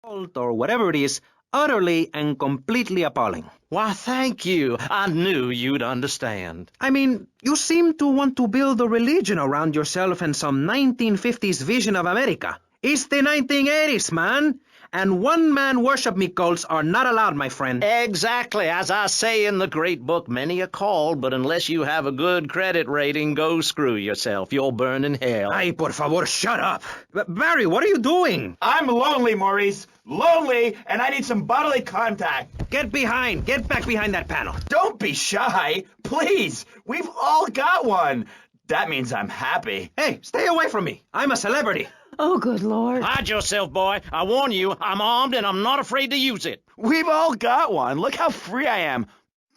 or whatever it is, utterly and completely appalling. Why, thank you. I knew you'd understand. I mean, you seem to want to build a religion around yourself and some 1950s vision of America. It's the 1980s, man. And one-man worship me cults are not allowed, my friend. Exactly. As I say in the great book, many are called, but unless you have a good credit rating, go screw yourself. You'll burn in hell. Ay, por favor, shut up. Barry, what are you doing? I'm lonely, Maurice. Lonely, and I need some bodily contact. Get back behind that panel. Don't be shy. Please. We've all got one. That means I'm happy. Hey, stay away from me. I'm a celebrity. Oh, good Lord. Hide yourself, boy. I warn you, I'm armed and I'm not afraid to use it. We've all got one. Look how free I am.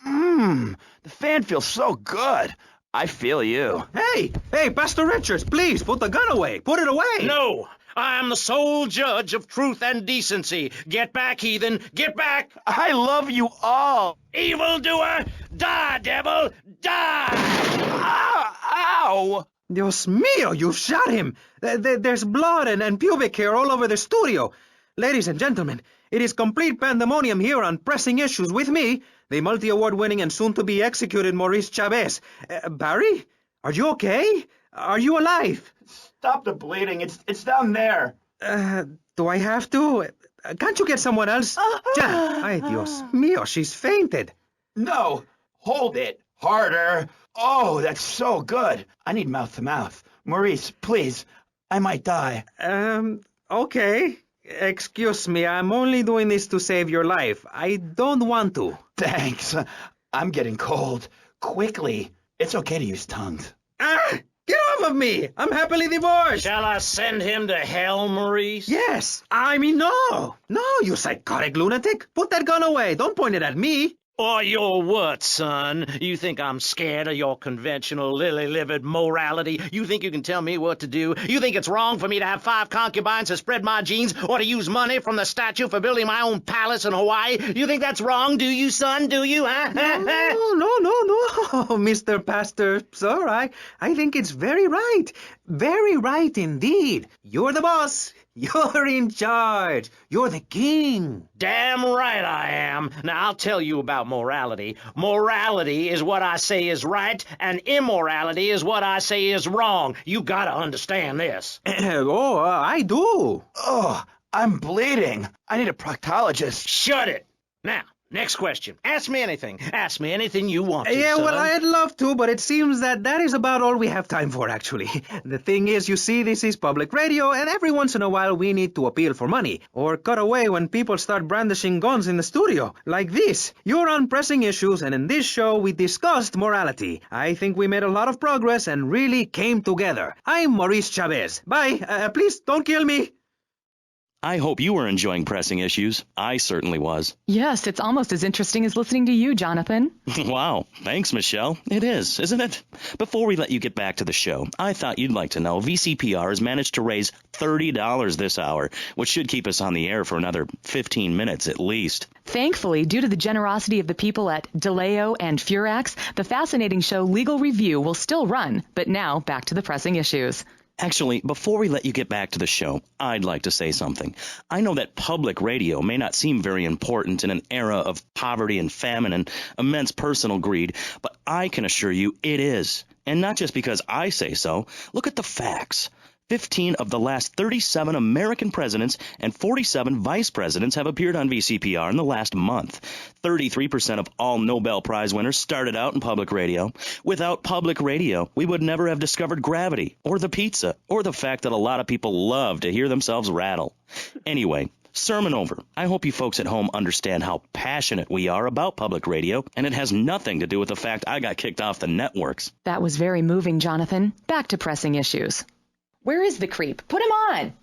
The fan feels so good. I feel you. Hey, Pastor Richards, please, put the gun away. Put it away. No, I am the sole judge of truth and decency. Get back, heathen. Get back. I love you all. Evildoer, die, devil, die. Ow! Dios mío, you shot him. There's blood and pubic hair all over the studio. Ladies and gentlemen, it is complete pandemonium here on Pressing Issues with me, the multi-award-winning and soon-to-be executed Maurice Chavez. Barry, are you okay? Are you alive? Stop the bleeding. It's down there. Do I have to? Can't you get someone else? Ay, Dios mío, she's fainted. No. Hold it. Harder. Oh, that's so good. I need mouth to mouth. Maurice, please. I might die. Okay. Excuse me, I'm only doing this to save your life. I don't want to. Thanks. I'm getting cold. Quickly. It's okay to use tongues. Get off of me! I'm happily divorced! Shall I send him to hell, Maurice? Yes! I mean, no! No, you psychotic lunatic! Put that gun away! Don't point it at me! Or your what, son? You think I'm scared of your conventional lily-livered morality? You think you can tell me what to do? You think it's wrong for me to have 5 concubines to spread my genes or to use money from the statue for building my own palace in Hawaii? You think that's wrong, do you, son? Do you, huh? No, Mr. Pastor, sir. I think it's very right. Very right indeed. You're the boss. You're in charge. You're the king. Damn right I am. Now, I'll tell you about morality. Morality is what I say is right, and immorality is what I say is wrong. You gotta understand this. I do. Oh, I'm bleeding. I need a proctologist. Shut it. Now, next question. Ask me anything. Ask me anything you want to, Yeah, son. well, I'd love to, but it seems that is about all we have time for, actually. The thing is, you see, this is public radio, and every once in a while we need to appeal for money, or cut away when people start brandishing guns in the studio. Like this. You're on Pressing Issues, and in this show we discussed morality. I think we made a lot of progress and really came together. I'm Maurice Chavez. Bye. Please, don't kill me. I hope you were enjoying Pressing Issues. I certainly was. Yes, it's almost as interesting as listening to you, Jonathan. Wow. Thanks, Michelle. It is, isn't it? Before we let you get back to the show, I thought you'd like to know VCPR has managed to raise $30 this hour, which should keep us on the air for another 15 minutes at least. Thankfully, due to the generosity of the people at DeLeo and Furax, the fascinating show Legal Review will still run. But now, back to the Pressing Issues. Actually, before we let you get back to the show, I'd like to say something. I know that public radio may not seem very important in an era of poverty and famine and immense personal greed, but I can assure you it is. And not just because I say so. Look at the facts. 15 of the last 37 American presidents and 47 vice presidents have appeared on VCPR in the last month. 33% of all Nobel Prize winners started out in public radio. Without public radio, we would never have discovered gravity, or the pizza, or the fact that a lot of people love to hear themselves rattle. Anyway, sermon over. I hope you folks at home understand how passionate we are about public radio, and it has nothing to do with the fact I got kicked off the networks. That was very moving, Jonathan. Back to Pressing Issues. Where is the creep? Put him on!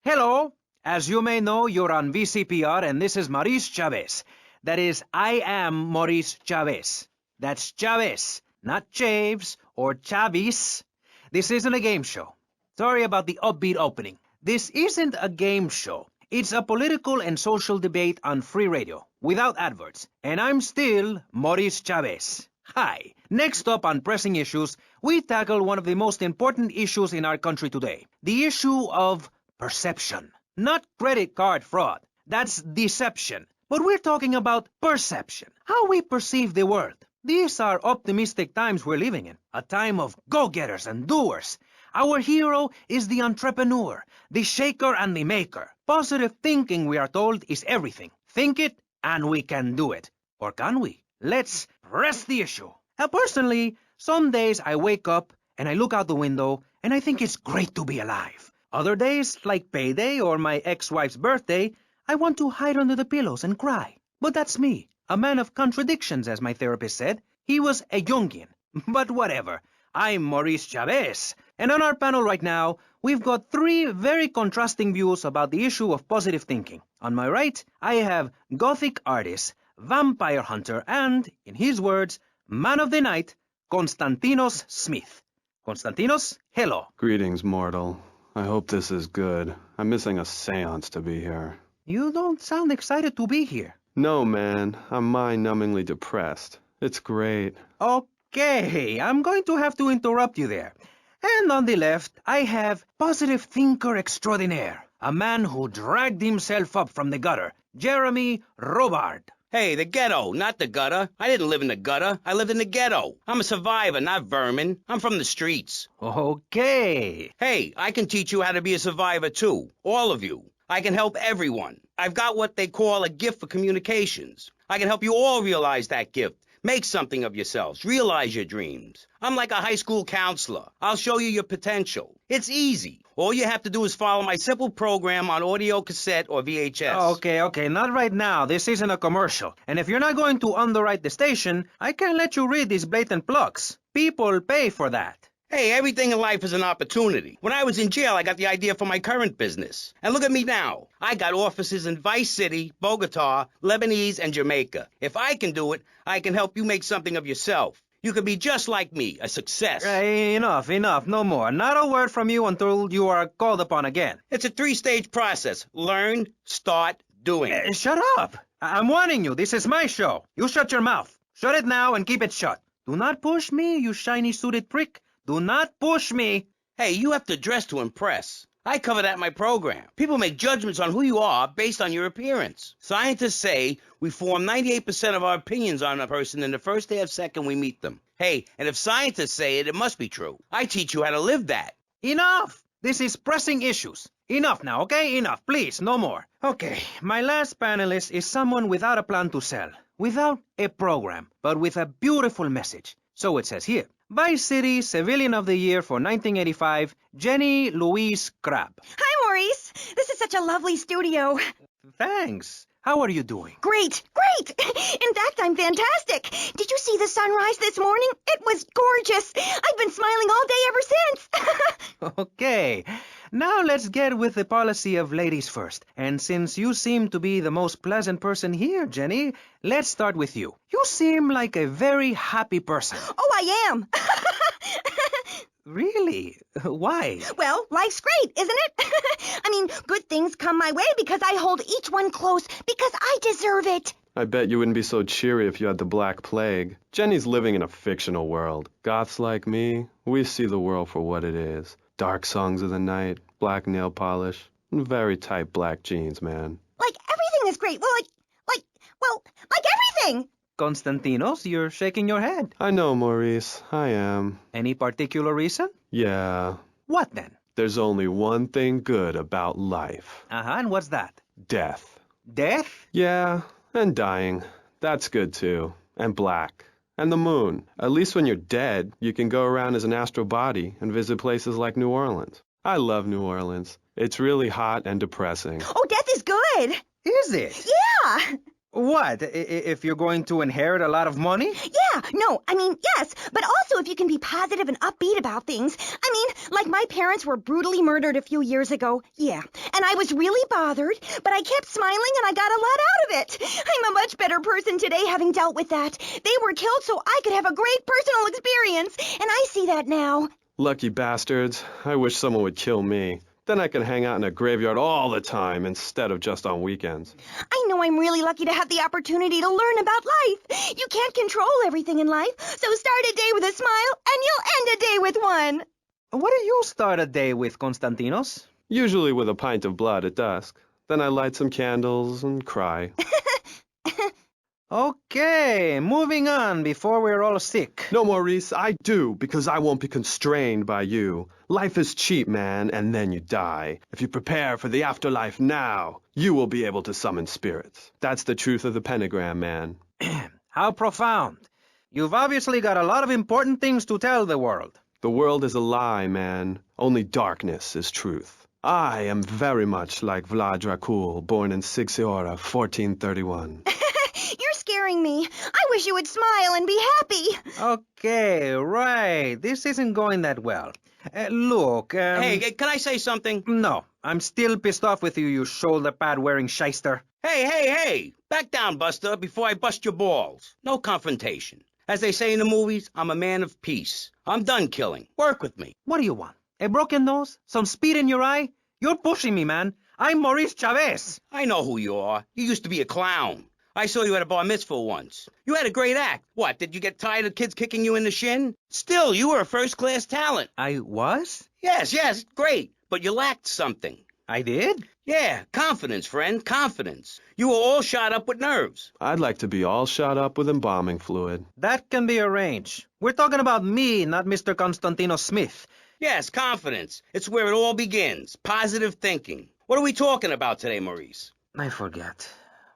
Hello. As you may know, you're on VCPR, and this is Maurice Chavez. That is, I am Maurice Chavez. That's Chavez, not Chaves or Chavis. This isn't a game show. Sorry about the upbeat opening. This isn't a game show. It's a political and social debate on free radio, without adverts. And I'm still Maurice Chavez. Hi. Next up on Pressing Issues, we tackle one of the most important issues in our country today. The issue of perception. Not credit card fraud. That's deception. But we're talking about perception. How we perceive the world. These are optimistic times we're living in. A time of go-getters and doers. Our hero is the entrepreneur, the shaker and the maker. Positive thinking, we are told, is everything. Think it and we can do it. Or can we? Let's press the issue. Now, personally, some days I wake up and I look out the window and I think it's great to be alive. Other days, like payday or my ex-wife's birthday, I want to hide under the pillows and cry. But that's me, a man of contradictions, as my therapist said. He was a Jungian. But whatever. I'm Maurice Chavez. And on our panel right now, we've got three very contrasting views about the issue of positive thinking. On my right, I have Gothic artist, vampire hunter, and, in his words, man of the night, Konstantinos Smith. Konstantinos, hello. Greetings, mortal. I hope this is good. I'm missing a seance to be here. You don't sound excited to be here. No, man. I'm mind-numbingly depressed. It's great. Okay, I'm going to have to interrupt you there. And on the left, I have positive thinker extraordinaire, a man who dragged himself up from the gutter, Jeremy Robard. Hey, the ghetto, not the gutter. I didn't live in the gutter. I lived in the ghetto. I'm a survivor, not vermin. I'm from the streets. Okay. Hey, I can teach you how to be a survivor, too. All of you. I can help everyone. I've got what they call a gift for communications. I can help you all realize that gift. Make something of yourselves. Realize your dreams. I'm like a high school counselor. I'll show you your potential. It's easy. All you have to do is follow my simple program on audio cassette or VHS. Okay, not right now. This isn't a commercial. And if you're not going to underwrite the station, I can't let you read these blatant plugs. People pay for that. Hey, everything in life is an opportunity. When I was in jail, I got the idea for my current business. And look at me now. I got offices in Vice City, Bogota, Lebanese, and Jamaica. If I can do it, I can help you make something of yourself. You can be just like me, a success. Enough, no more. Not a word from you until you are called upon again. It's a 3-stage process. Learn, start, doing. Shut up. I'm warning you. This is my show. You shut your mouth. Shut it now and keep it shut. Do not push me, you shiny suited prick. Do not push me. Hey, you have to dress to impress. I cover that in my program. People make judgments on who you are based on your appearance. Scientists say we form 98% of our opinions on a person in the first day of second we meet them. Hey, and if scientists say it, it must be true. I teach you how to live that. Enough! This is pressing issues. Enough now, okay? Enough, please, no more. Okay, my last panelist is someone without a plan to sell, without a program, but with a beautiful message. So it says here. Vice City Civilian of the Year for 1985, Jenny Louise Crabb. Hi, Maurice. This is such a lovely studio. Thanks. How are you doing? Great. In fact, I'm fantastic. Did you see the sunrise this morning? It was gorgeous. I've been smiling all day ever since. Okay. Now let's get with the policy of ladies first. And since you seem to be the most pleasant person here, Jenny, let's start with you. You seem like a very happy person. Oh, I am. Really? Why? Well, life's great, isn't it? I mean, good things come my way because I hold each one close because I deserve it. I bet you wouldn't be so cheery if you had the Black Plague. Jenny's living in a fictional world. Goths like me, we see the world for what it is. Dark songs of the night, black nail polish, and very tight black jeans, man. Like everything is great. Well, like everything. Konstantinos, you're shaking your head. I know, Maurice. I am. Any particular reason? Yeah. What then? There's only one thing good about life. And what's that? Death. Death? Yeah, and dying. That's good too. And black. And the moon. At least when you're dead, you can go around as an astral body and visit places like New Orleans. I love New Orleans. It's really hot and depressing. Oh, death is good. Is it? Yeah. What? If you're going to inherit a lot of money? Yeah, no, I mean, yes, but also if you can be positive and upbeat about things. I mean, like my parents were brutally murdered a few years ago, yeah, and I was really bothered, but I kept smiling and I got a lot out of it. I'm a much better person today having dealt with that. They were killed so I could have a great personal experience, and I see that now. Lucky bastards. I wish someone would kill me. Then I can hang out in a graveyard all the time instead of just on weekends. I know I'm really lucky to have the opportunity to learn about life. You can't control everything in life, so start a day with a smile and you'll end a day with one. What do you start a day with, Konstantinos? Usually with a pint of blood at dusk. Then I light some candles and cry. Okay, moving on before we're all sick. No, Maurice, I do, because I won't be constrained by you. Life is cheap, man, and then you die. If you prepare for the afterlife now, you will be able to summon spirits. That's the truth of the pentagram, man. How profound. You've obviously got a lot of important things to tell the world. The world is a lie, man. Only darkness is truth. I am very much like Vlad Dracul, born in Sixiora, 1431. You're scaring me. I wish you would smile and be happy. Okay, right. This isn't going that well. Look, Hey, can I say something? No, I'm still pissed off with you, you shoulder pad wearing shyster. Hey! Back down, Buster, before I bust your balls. No confrontation. As they say in the movies, I'm a man of peace. I'm done killing. Work with me. What do you want? A broken nose? Some speed in your eye? You're pushing me, man. I'm Maurice Chavez. I know who you are. You used to be a clown. I saw you at a bar mitzvah once. You had a great act. What, did you get tired of kids kicking you in the shin? Still, you were a first-class talent. I was? Yes, great. But you lacked something. I did? Yeah, confidence, friend, confidence. You were all shot up with nerves. I'd like to be all shot up with embalming fluid. That can be arranged. We're talking about me, not Mr. Constantino Smith. Yes, confidence. It's where it all begins. Positive thinking. What are we talking about today, Maurice? I forget.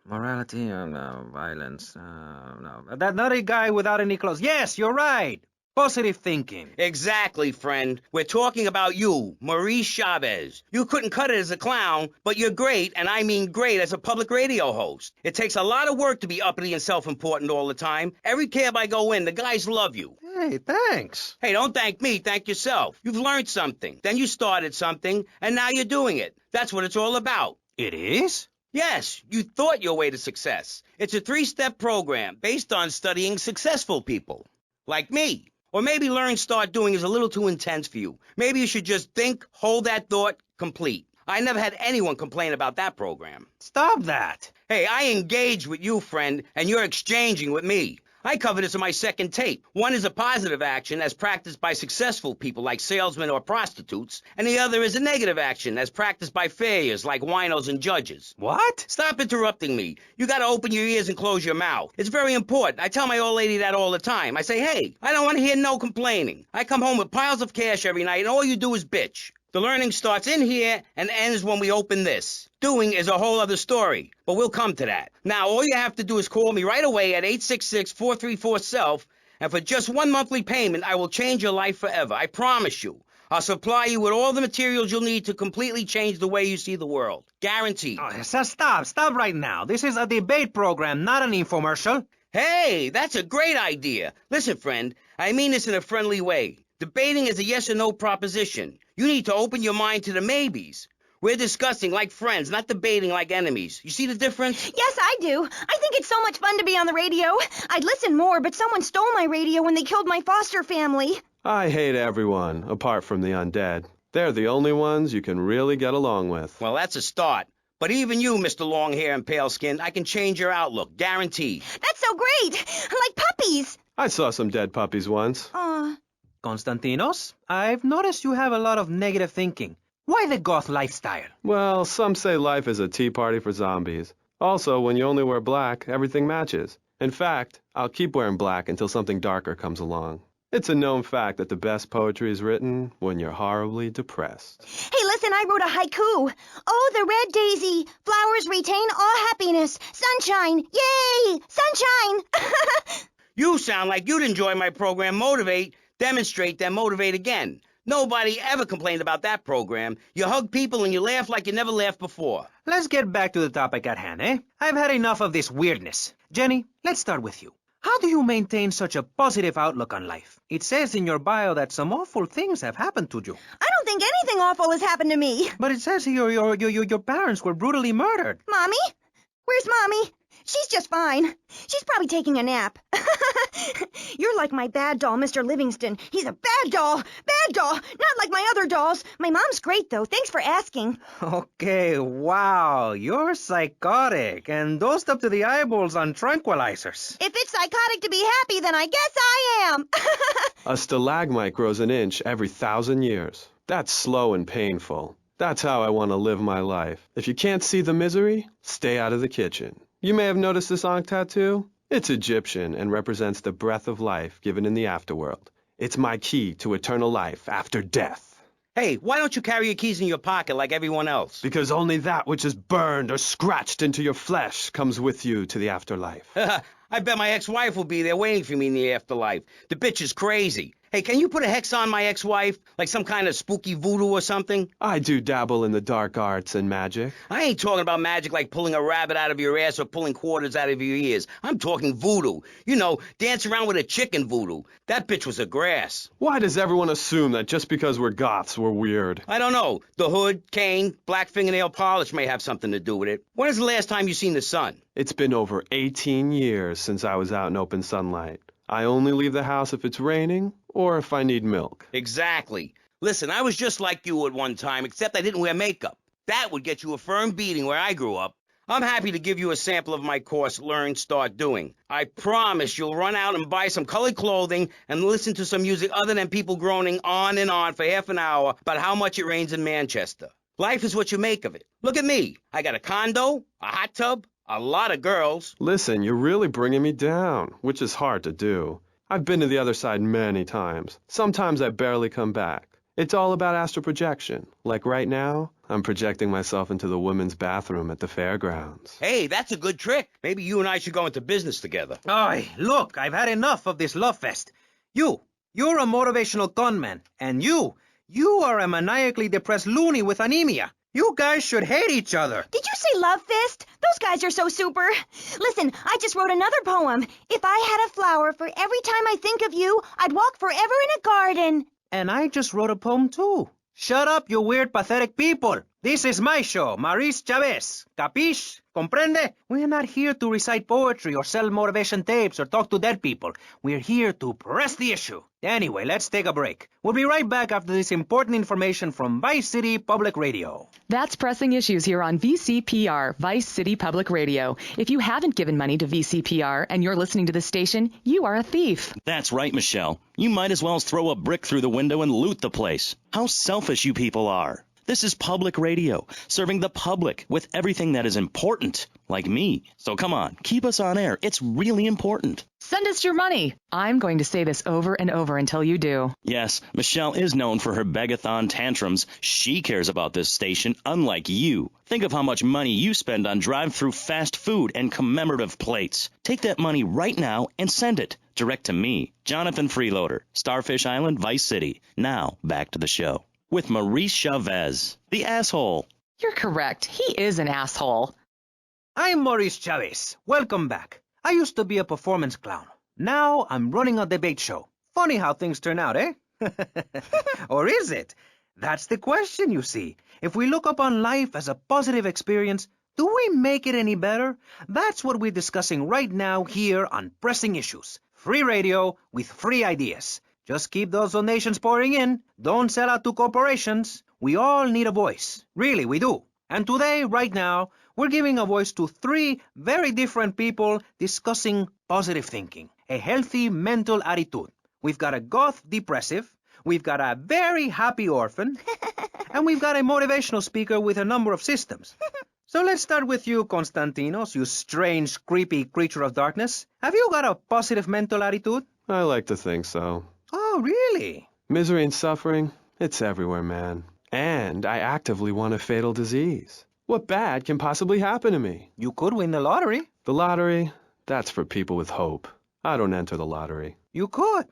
Morality, no, violence, no. That not a guy without any clothes. Yes, you're right. Positive thinking. Exactly, friend. We're talking about you, Maurice Chavez. You couldn't cut it as a clown, but you're great, and I mean great, as a public radio host. It takes a lot of work to be uppity and self-important all the time. Every cab I go in, the guys love you. Hey, thanks. Hey, don't thank me, thank yourself. You've learned something. Then you started something, and now you're doing it. That's what it's all about. It is? Yes, you thought your way to success. It's a 3-step program based on studying successful people. Like me. Or maybe learn start doing is a little too intense for you. Maybe you should just think, hold that thought, complete. I never had anyone complain about that program. Stop that. Hey, I engage with you, friend, and you're exchanging with me. I cover this in my second tape. One is a positive action as practiced by successful people like salesmen or prostitutes, and the other is a negative action as practiced by failures like winos and judges. What? Stop interrupting me. You gotta open your ears and close your mouth. It's very important. I tell my old lady that all the time. I say, hey, I don't want to hear no complaining. I come home with piles of cash every night, and all you do is bitch. The learning starts in here and ends when we open this. Doing is a whole other story, but we'll come to that. Now, all you have to do is call me right away at 866-434-SELF, and for just one monthly payment, I will change your life forever. I promise you. I'll supply you with all the materials you'll need to completely change the way you see the world. Guaranteed. Oh, so stop right now. This is a debate program, not an infomercial. Hey, that's a great idea. Listen, friend, I mean this in a friendly way. Debating is a yes or no proposition. You need to open your mind to the maybes. We're discussing like friends, not debating like enemies. You see the difference? Yes, I do. I think it's so much fun to be on the radio. I'd listen more, but someone stole my radio when they killed my foster family. I hate everyone, apart from the undead. They're the only ones you can really get along with. Well, that's a start. But even you, Mr. Long Hair and Pale Skin, I can change your outlook, guaranteed. That's so great. Like puppies. I saw some dead puppies once. Aw. Constantinos, I've noticed you have a lot of negative thinking. Why the goth lifestyle? Well, some say life is a tea party for zombies. Also, when you only wear black, everything matches. In fact, I'll keep wearing black until something darker comes along. It's a known fact that the best poetry is written when you're horribly depressed. Hey, listen, I wrote a haiku. Oh, the red daisy, flowers retain all happiness. Sunshine, yay, sunshine. You sound like you'd enjoy my program Motivate, Demonstrate, then Motivate Again. Nobody ever complained about that program. You hug people and you laugh like you never laughed before. Let's get back to the topic at hand, eh? I've had enough of this weirdness. Jenny, let's start with you. How do you maintain such a positive outlook on life? It says in your bio that some awful things have happened to you. I don't think anything awful has happened to me. But it says here your parents were brutally murdered. Mommy? Where's Mommy? She's just fine. She's probably taking a nap. You're like my bad doll, Mr. Livingston. He's a bad doll. Bad doll. Not like my other dolls. My mom's great, though. Thanks for asking. Okay, wow. You're psychotic and dosed up to the eyeballs on tranquilizers. If it's psychotic to be happy, then I guess I am. A stalagmite grows an inch every 1,000 years. That's slow and painful. That's how I want to live my life. If you can't see the misery, stay out of the kitchen. You may have noticed this ankh tattoo. It's Egyptian and represents the breath of life given in the afterworld. It's my key to eternal life after death. Hey, why don't you carry your keys in your pocket like everyone else? Because only that which is burned or scratched into your flesh comes with you to the afterlife. I bet my ex-wife will be there waiting for me in the afterlife. The bitch is crazy. Hey, can you put a hex on my ex-wife? Like some kind of spooky voodoo or something? I do dabble in the dark arts and magic. I ain't talking about magic like pulling a rabbit out of your ass or pulling quarters out of your ears. I'm talking voodoo. You know, dance around with a chicken voodoo. That bitch was a grass. Why does everyone assume that just because we're goths, we're weird? I don't know. The hood, cane, black fingernail polish may have something to do with it. When is the last time you seen the sun? It's been over 18 years since I was out in open sunlight. I only leave the house if it's raining or if I need milk. Exactly. Listen, I was just like you at one time, except I didn't wear makeup. That would get you a firm beating where I grew up. I'm happy to give you a sample of my course, Learn, Start Doing. I promise you'll run out and buy some colored clothing and listen to some music other than people groaning on and on for half an hour about how much it rains in Manchester. Life is what you make of it. Look at me. I got a condo, a hot tub, a lot of girls. Listen, you're really bringing me down, which is hard to do. I've been to the other side many times. Sometimes I barely come back. It's all about astral projection. Like right now, I'm projecting myself into the women's bathroom at the fairgrounds. Hey, that's a good trick. Maybe you and I should go into business together. Oi, look, I've had enough of this love fest. You're a motivational gunman, and you are a maniacally depressed loony with anemia. You guys should hate each other. Did you say love fist? Those guys are so super. Listen, I just wrote another poem. If I had a flower for every time I think of you, I'd walk forever in a garden. And I just wrote a poem too. Shut up, you weird, pathetic people. This is my show, Maurice Chavez. Capiche? Comprende? We're not here to recite poetry or sell motivation tapes or talk to dead people. We're here to press the issue. Anyway, let's take a break. We'll be right back after this important information from Vice City Public Radio. That's Pressing Issues here on VCPR, Vice City Public Radio. If you haven't given money to VCPR and you're listening to the station, you are a thief. That's right, Michelle. You might as well throw a brick through the window and loot the place. How selfish you people are. This is public radio, serving the public with everything that is important, like me. So come on, keep us on air. It's really important. Send us your money. I'm going to say this over and over until you do. Yes, Michelle is known for her begathon tantrums. She cares about this station, unlike you. Think of how much money you spend on drive-through fast food and commemorative plates. Take that money right now and send it direct to me, Jonathan Freeloader, Starfish Island, Vice City. Now, back to the show. With Maurice Chavez, the asshole. You're correct. He is an asshole. I'm Maurice Chavez. Welcome back. I used to be a performance clown. Now I'm running a debate show. Funny how things turn out, eh? Or is it? That's the question, you see. If we look upon life as a positive experience, do we make it any better? That's what we're discussing right now here on Pressing Issues. Free radio with free ideas. Just keep those donations pouring in. Don't sell out to corporations. We all need a voice. Really, we do. And today, right now, we're giving a voice to 3 very different people discussing positive thinking, a healthy mental attitude. We've got a goth depressive, we've got a very happy orphan, and we've got a motivational speaker with a number of systems. So let's start with you, Konstantinos, you strange, creepy creature of darkness. Have you got a positive mental attitude? I like to think so. Oh, really? Misery and suffering, it's everywhere, man. And I actively want a fatal disease. What bad can possibly happen to me? You could win the lottery. The lottery, that's for people with hope. I don't enter the lottery. You could.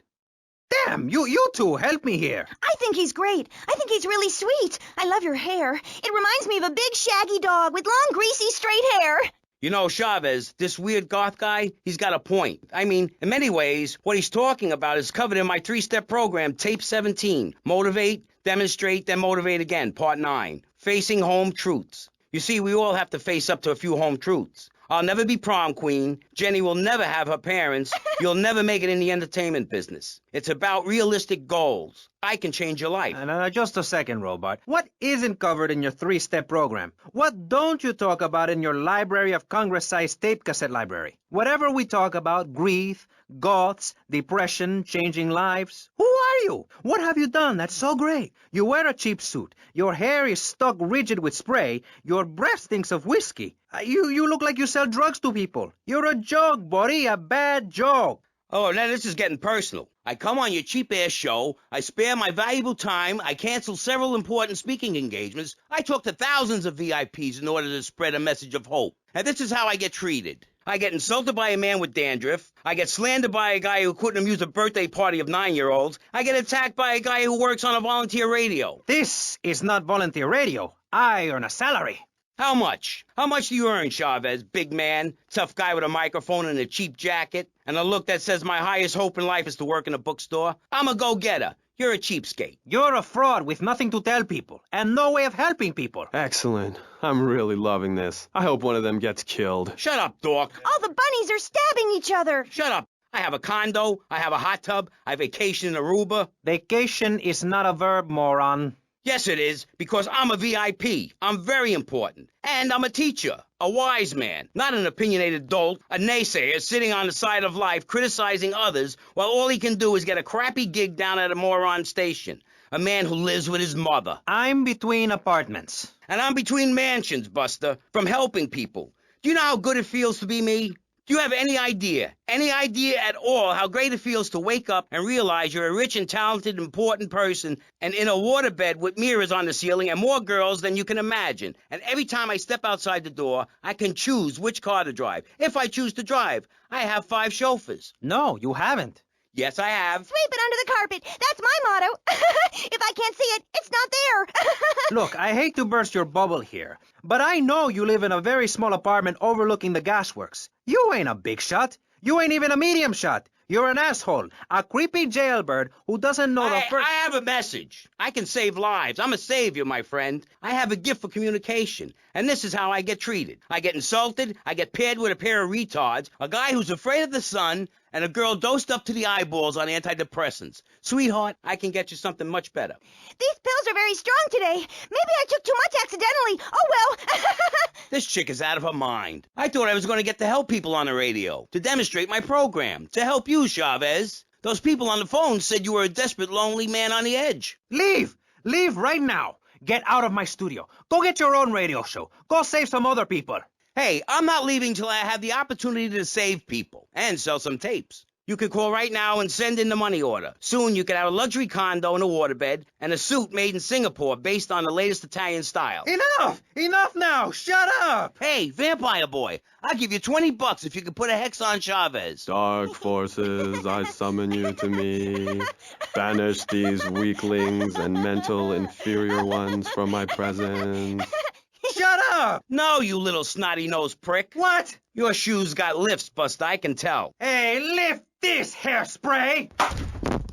Damn, you two, help me here. I think he's great. I think he's really sweet. I love your hair. It reminds me of a big shaggy dog with long, greasy, straight hair. You know, Chavez, this weird goth guy, he's got a point. I mean, in many ways, what he's talking about is covered in my 3-step program, Tape 17. Motivate, demonstrate, then motivate again, Part 9. Facing home truths. You see, we all have to face up to a few home truths. I'll never be prom queen. Jenny will never have her parents. You'll never make it in the entertainment business. It's about realistic goals. I can change your life. Just a second, Robot. What isn't covered in your three-step program? What don't you talk about in your Library of Congress-sized tape cassette library? Whatever we talk about, grief, goths, depression, changing lives. Who are you? What have you done that's so great? You wear a cheap suit. Your hair is stuck rigid with spray. Your breath stinks of whiskey. You look like you sell drugs to people. You're a joke, buddy, a bad joke. Oh, now this is getting personal. I come on your cheap-ass show, I spare my valuable time, I cancel several important speaking engagements, I talk to thousands of VIPs in order to spread a message of hope. And this is how I get treated. I get insulted by a man with dandruff, I get slandered by a guy who couldn't amuse a birthday party of 9-year-olds, I get attacked by a guy who works on a volunteer radio. This is not volunteer radio. I earn a salary. How much? How much do you earn, Chavez, big man, tough guy with a microphone and a cheap jacket, and a look that says my highest hope in life is to work in a bookstore? I'm a go-getter. You're a cheapskate. You're a fraud with nothing to tell people, and no way of helping people. Excellent. I'm really loving this. I hope one of them gets killed. Shut up, dork. All the bunnies are stabbing each other. Shut up. I have a condo, I have a hot tub, I vacation in Aruba. Vacation is not a verb, moron. Yes, it is, because I'm a VIP. I'm very important. And I'm a teacher, a wise man, not an opinionated dolt, a naysayer sitting on the side of life criticizing others while all he can do is get a crappy gig down at a moron station. A man who lives with his mother. I'm between apartments. And I'm between mansions, Buster, from helping people. Do you know how good it feels to be me? Do you have any idea at all how great it feels to wake up and realize you're a rich and talented, important person and in a waterbed with mirrors on the ceiling and more girls than you can imagine? And every time I step outside the door, I can choose which car to drive. If I choose to drive, I have 5 chauffeurs. No, you haven't. Yes, I have. Sweep it under the carpet. That's my motto. If I can't see it, it's not there. Look, I hate to burst your bubble here, but I know you live in a very small apartment overlooking the gasworks. You ain't a big shot. You ain't even a medium shot. You're an asshole, a creepy jailbird who doesn't know the first... I have a message. I can save lives. I'm a savior, my friend. I have a gift for communication, and this is how I get treated. I get insulted, I get paired with a pair of retards, a guy who's afraid of the sun, and a girl dosed up to the eyeballs on antidepressants. Sweetheart, I can get you something much better. These pills are very strong today. Maybe I took too much accidentally. Oh, well. This chick is out of her mind. I thought I was going to get to help people on the radio, to demonstrate my program, to help you, Chavez. Those people on the phone said you were a desperate, lonely man on the edge. Leave! Leave right now! Get out of my studio. Go get your own radio show. Go save some other people. Hey, I'm not leaving till I have the opportunity to save people and sell some tapes. You can call right now and send in the money order. Soon you can have a luxury condo and a waterbed and a suit made in Singapore based on the latest Italian style. Enough! Enough now! Shut up! Hey, vampire boy, I'll give you $20 if you can put a hex on Chavez. Dark forces, I summon you to me. Banish these weaklings and mental inferior ones from my presence. Shut up! No, you little snotty-nosed prick. What? Your shoes got lifts, Buster, I can tell. Hey, lift this hairspray!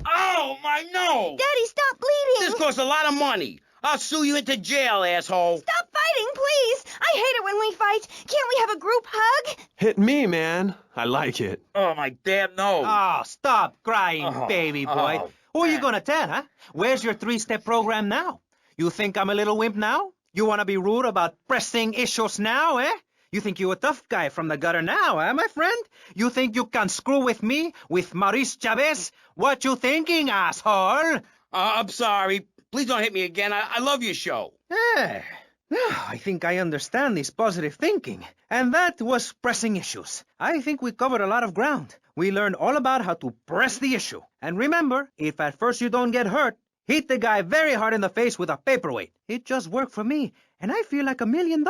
Oh, my nose! Daddy, stop bleeding. This costs a lot of money. I'll sue you into jail, asshole. Stop fighting, please. I hate it when we fight. Can't we have a group hug? Hit me, man. I like it. Oh, my damn nose. Oh, stop crying, baby boy. oh, Who are you gonna tell, huh? Where's your 3-step program now? You think I'm a little wimp now? You wanna be rude about pressing issues now, eh? You think you're a tough guy from the gutter now, eh, my friend? You think you can screw with me, with Maurice Chavez? What you thinking, asshole? I'm sorry. Please don't hit me again. I love your show. Eh, now I think I understand this positive thinking. And that was pressing issues. I think we covered a lot of ground. We learned all about how to press the issue. And remember, if at first you don't get hurt, hit the guy very hard in the face with a paperweight. It just worked for me, and I feel like $1 million.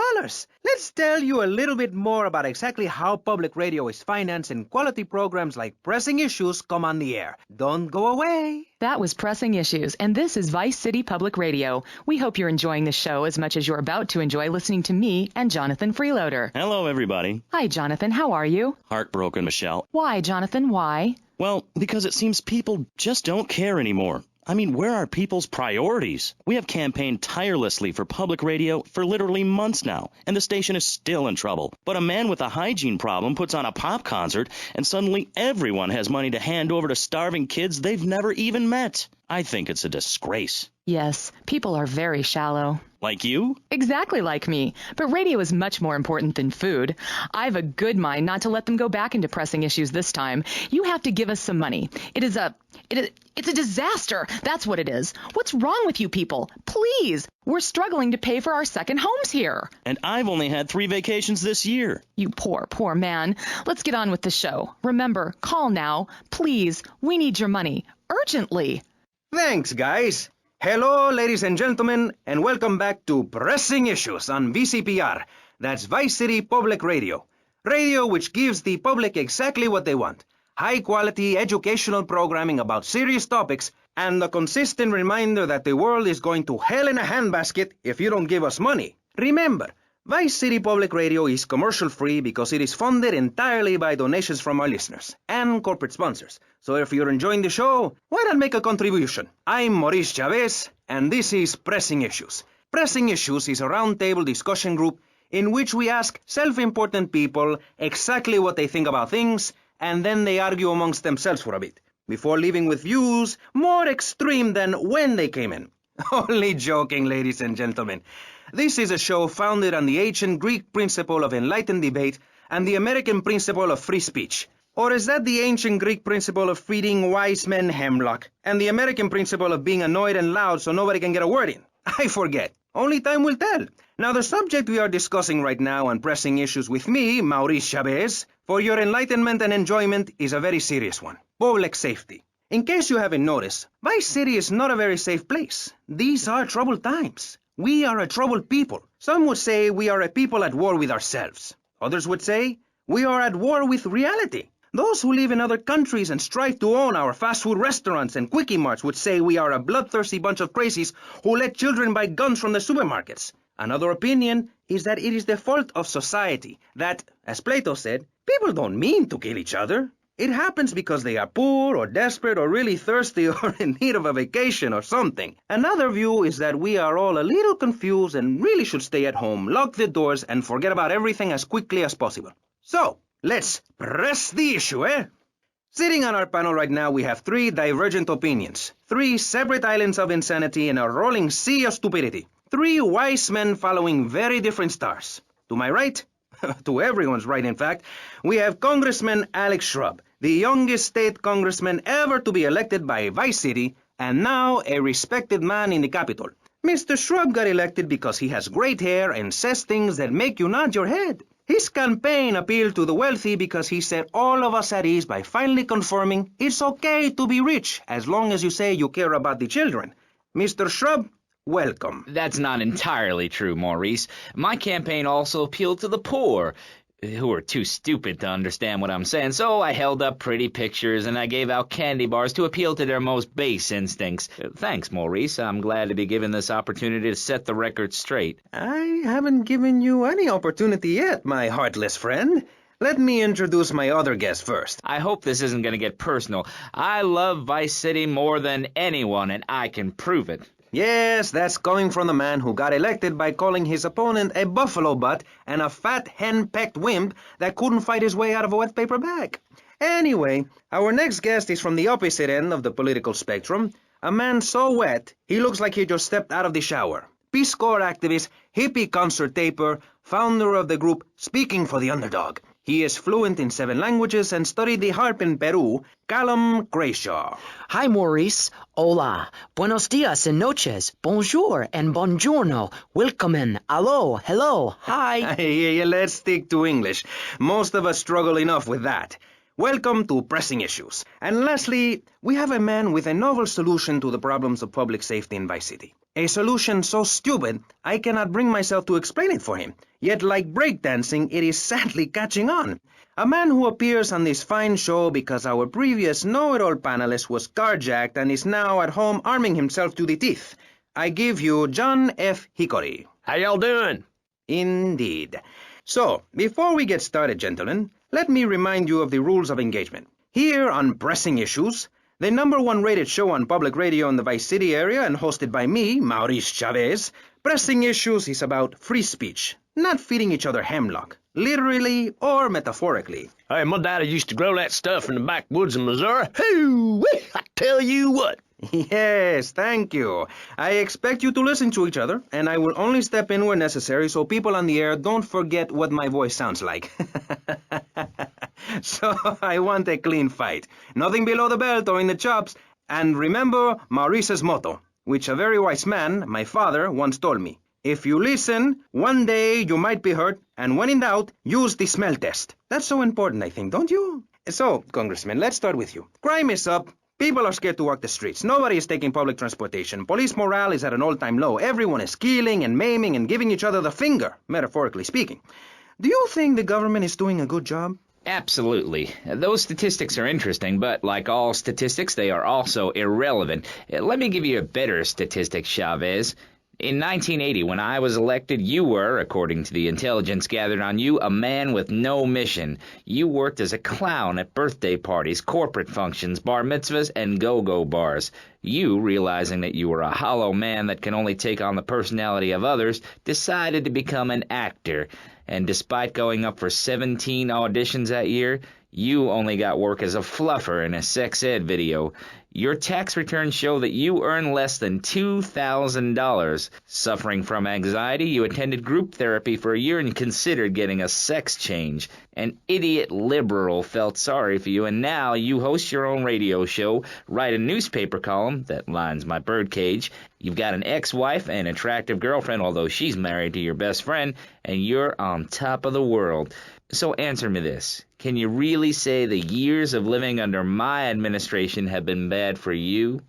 Let's tell you a little bit more about exactly how public radio is financed and quality programs like Pressing Issues come on the air. Don't go away. That was Pressing Issues, and this is Vice City Public Radio. We hope you're enjoying the show as much as you're about to enjoy listening to me and Jonathan Freeloader. Hello, everybody. Hi, Jonathan. How are you? Heartbroken, Michelle. Why, Jonathan? Why? Well, because it seems people just don't care anymore. I mean, where are people's priorities? We have campaigned tirelessly for public radio for literally months now, and the station is still in trouble. But a man with a hygiene problem puts on a pop concert, and suddenly everyone has money to hand over to starving kids they've never even met. I think it's a disgrace. Yes, people are very shallow. Like you? Exactly like me. But radio is much more important than food. I have a good mind not to let them go back into pressing issues this time. You have to give us some money. It's a disaster. That's what it is. What's wrong with you people? Please. We're struggling to pay for our second homes here. And I've only had 3 vacations this year. You poor man. Let's get on with the show. Remember, call now. Please. We need your money. Urgently. Thanks, guys. Hello, ladies and gentlemen, and welcome back to Pressing Issues on VCPR. That's Vice City Public Radio. Radio which gives the public exactly what they want. High-quality educational programming about serious topics, and a consistent reminder that the world is going to hell in a handbasket if you don't give us money. Remember, Vice City Public Radio is commercial-free because it is funded entirely by donations from our listeners and corporate sponsors. So if you're enjoying the show, why not make a contribution? I'm Maurice Chavez, and this is Pressing Issues. Pressing Issues is a roundtable discussion group in which we ask self-important people exactly what they think about things, and then they argue amongst themselves for a bit, before leaving with views more extreme than when they came in. Only joking, ladies and gentlemen. This is a show founded on the ancient Greek principle of enlightened debate and the American principle of free speech. Or is that the ancient Greek principle of feeding wise men hemlock and the American principle of being annoyed and loud so nobody can get a word in? I forget. Only time will tell. Now, the subject we are discussing right now on Pressing Issues with me, Maurice Chavez, for your enlightenment and enjoyment, is a very serious one. Public safety. In case you haven't noticed, Vice City is not a very safe place. These are troubled times. We are a troubled people. Some would say we are a people at war with ourselves. Others would say we are at war with reality. Those who live in other countries and strive to own our fast food restaurants and quickie marts would say we are a bloodthirsty bunch of crazies who let children buy guns from the supermarkets. Another opinion is that it is the fault of society, that, as Plato said, people don't mean to kill each other. It happens because they are poor or desperate or really thirsty or in need of a vacation or something. Another view is that we are all a little confused and really should stay at home, lock the doors, and forget about everything as quickly as possible. So, let's press the issue, eh? Sitting on our panel right now, we have 3 divergent opinions, 3 separate islands of insanity in a rolling sea of stupidity, 3 wise men following very different stars. To my right, to everyone's right in fact, we have Congressman Alex Shrub, the youngest state congressman ever to be elected by Vice City, and now a respected man in the Capitol. Mr. Shrub got elected because he has great hair and says things that make you nod your head. His campaign appealed to the wealthy because he set all of us at ease by finally confirming it's okay to be rich as long as you say you care about the children. Mr. Shrub, welcome. That's not entirely true, Maurice. My campaign also appealed to the poor, who are too stupid to understand what I'm saying, so I held up pretty pictures and I gave out candy bars to appeal to their most base instincts. Thanks, Maurice. I'm glad to be given this opportunity to set the record straight. I haven't given you any opportunity yet, my heartless friend. Let me introduce my other guest first. I hope this isn't going to get personal. I love Vice City more than anyone, and I can prove it. Yes, that's coming from the man who got elected by calling his opponent a buffalo butt and a fat hen-pecked wimp that couldn't fight his way out of a wet paper bag. Anyway, our next guest is from the opposite end of the political spectrum, a man so wet he looks like he just stepped out of the shower. Peace Corps activist, hippie concert taper, founder of the group Speaking for the Underdog. He is fluent in 7 languages and studied the harp in Peru, Callum Grayshaw. Hi, Maurice. Hola. Buenos dias and noches. Bonjour and buongiorno. Welcome. Allo. Hello. Hi. Hey, let's stick to English. Most of us struggle enough with that. Welcome to Pressing Issues. And lastly, we have a man with a novel solution to the problems of public safety in Vice City. A solution so stupid, I cannot bring myself to explain it for him. Yet, like breakdancing, it is sadly catching on. A man who appears on this fine show because our previous know-it-all panelist was carjacked and is now at home arming himself to the teeth. I give you John F. Hickory. How y'all doing? Indeed. So, before we get started, gentlemen, let me remind you of the rules of engagement. Here on Pressing Issues, the #1 rated show on public radio in the Vice City area and hosted by me, Maurice Chavez. Pressing Issues is about free speech, not feeding each other hemlock, literally or metaphorically. Hey, my daddy used to grow that stuff in the backwoods of Missouri. Hoo-wee! I tell you what. Yes, thank you. I expect you to listen to each other, and I will only step in where necessary so people on the air don't forget what my voice sounds like. So I want a clean fight. Nothing below the belt or in the chops. And remember Maurice's motto, which a very wise man, my father, once told me. If you listen, one day you might be hurt, and when in doubt, use the smell test. That's so important, I think, don't you? So, Congressman, let's start with you. Crime is up. People are scared to walk the streets. Nobody is taking public transportation. Police morale is at an all-time low. Everyone is killing and maiming and giving each other the finger, metaphorically speaking. Do you think the government is doing a good job? Absolutely. Those statistics are interesting, but like all statistics, they are also irrelevant. Let me give you a better statistic, Chavez. In 1980, when I was elected, you were, according to the intelligence gathered on you, a man with no mission. You worked as a clown at birthday parties, corporate functions, bar mitzvahs, and go-go bars. You, realizing that you were a hollow man that can only take on the personality of others, decided to become an actor. And despite going up for 17 auditions that year, you only got work as a fluffer in a sex ed video. Your tax returns show that you earn less than $2,000. Suffering from anxiety, you attended group therapy for a year and considered getting a sex change. An idiot liberal felt sorry for you, and now you host your own radio show, write a newspaper column that lines my birdcage. You've got an ex-wife and attractive girlfriend, although she's married to your best friend, and you're on top of the world. So answer me this. Can you really say the years of living under my administration have been bad for you?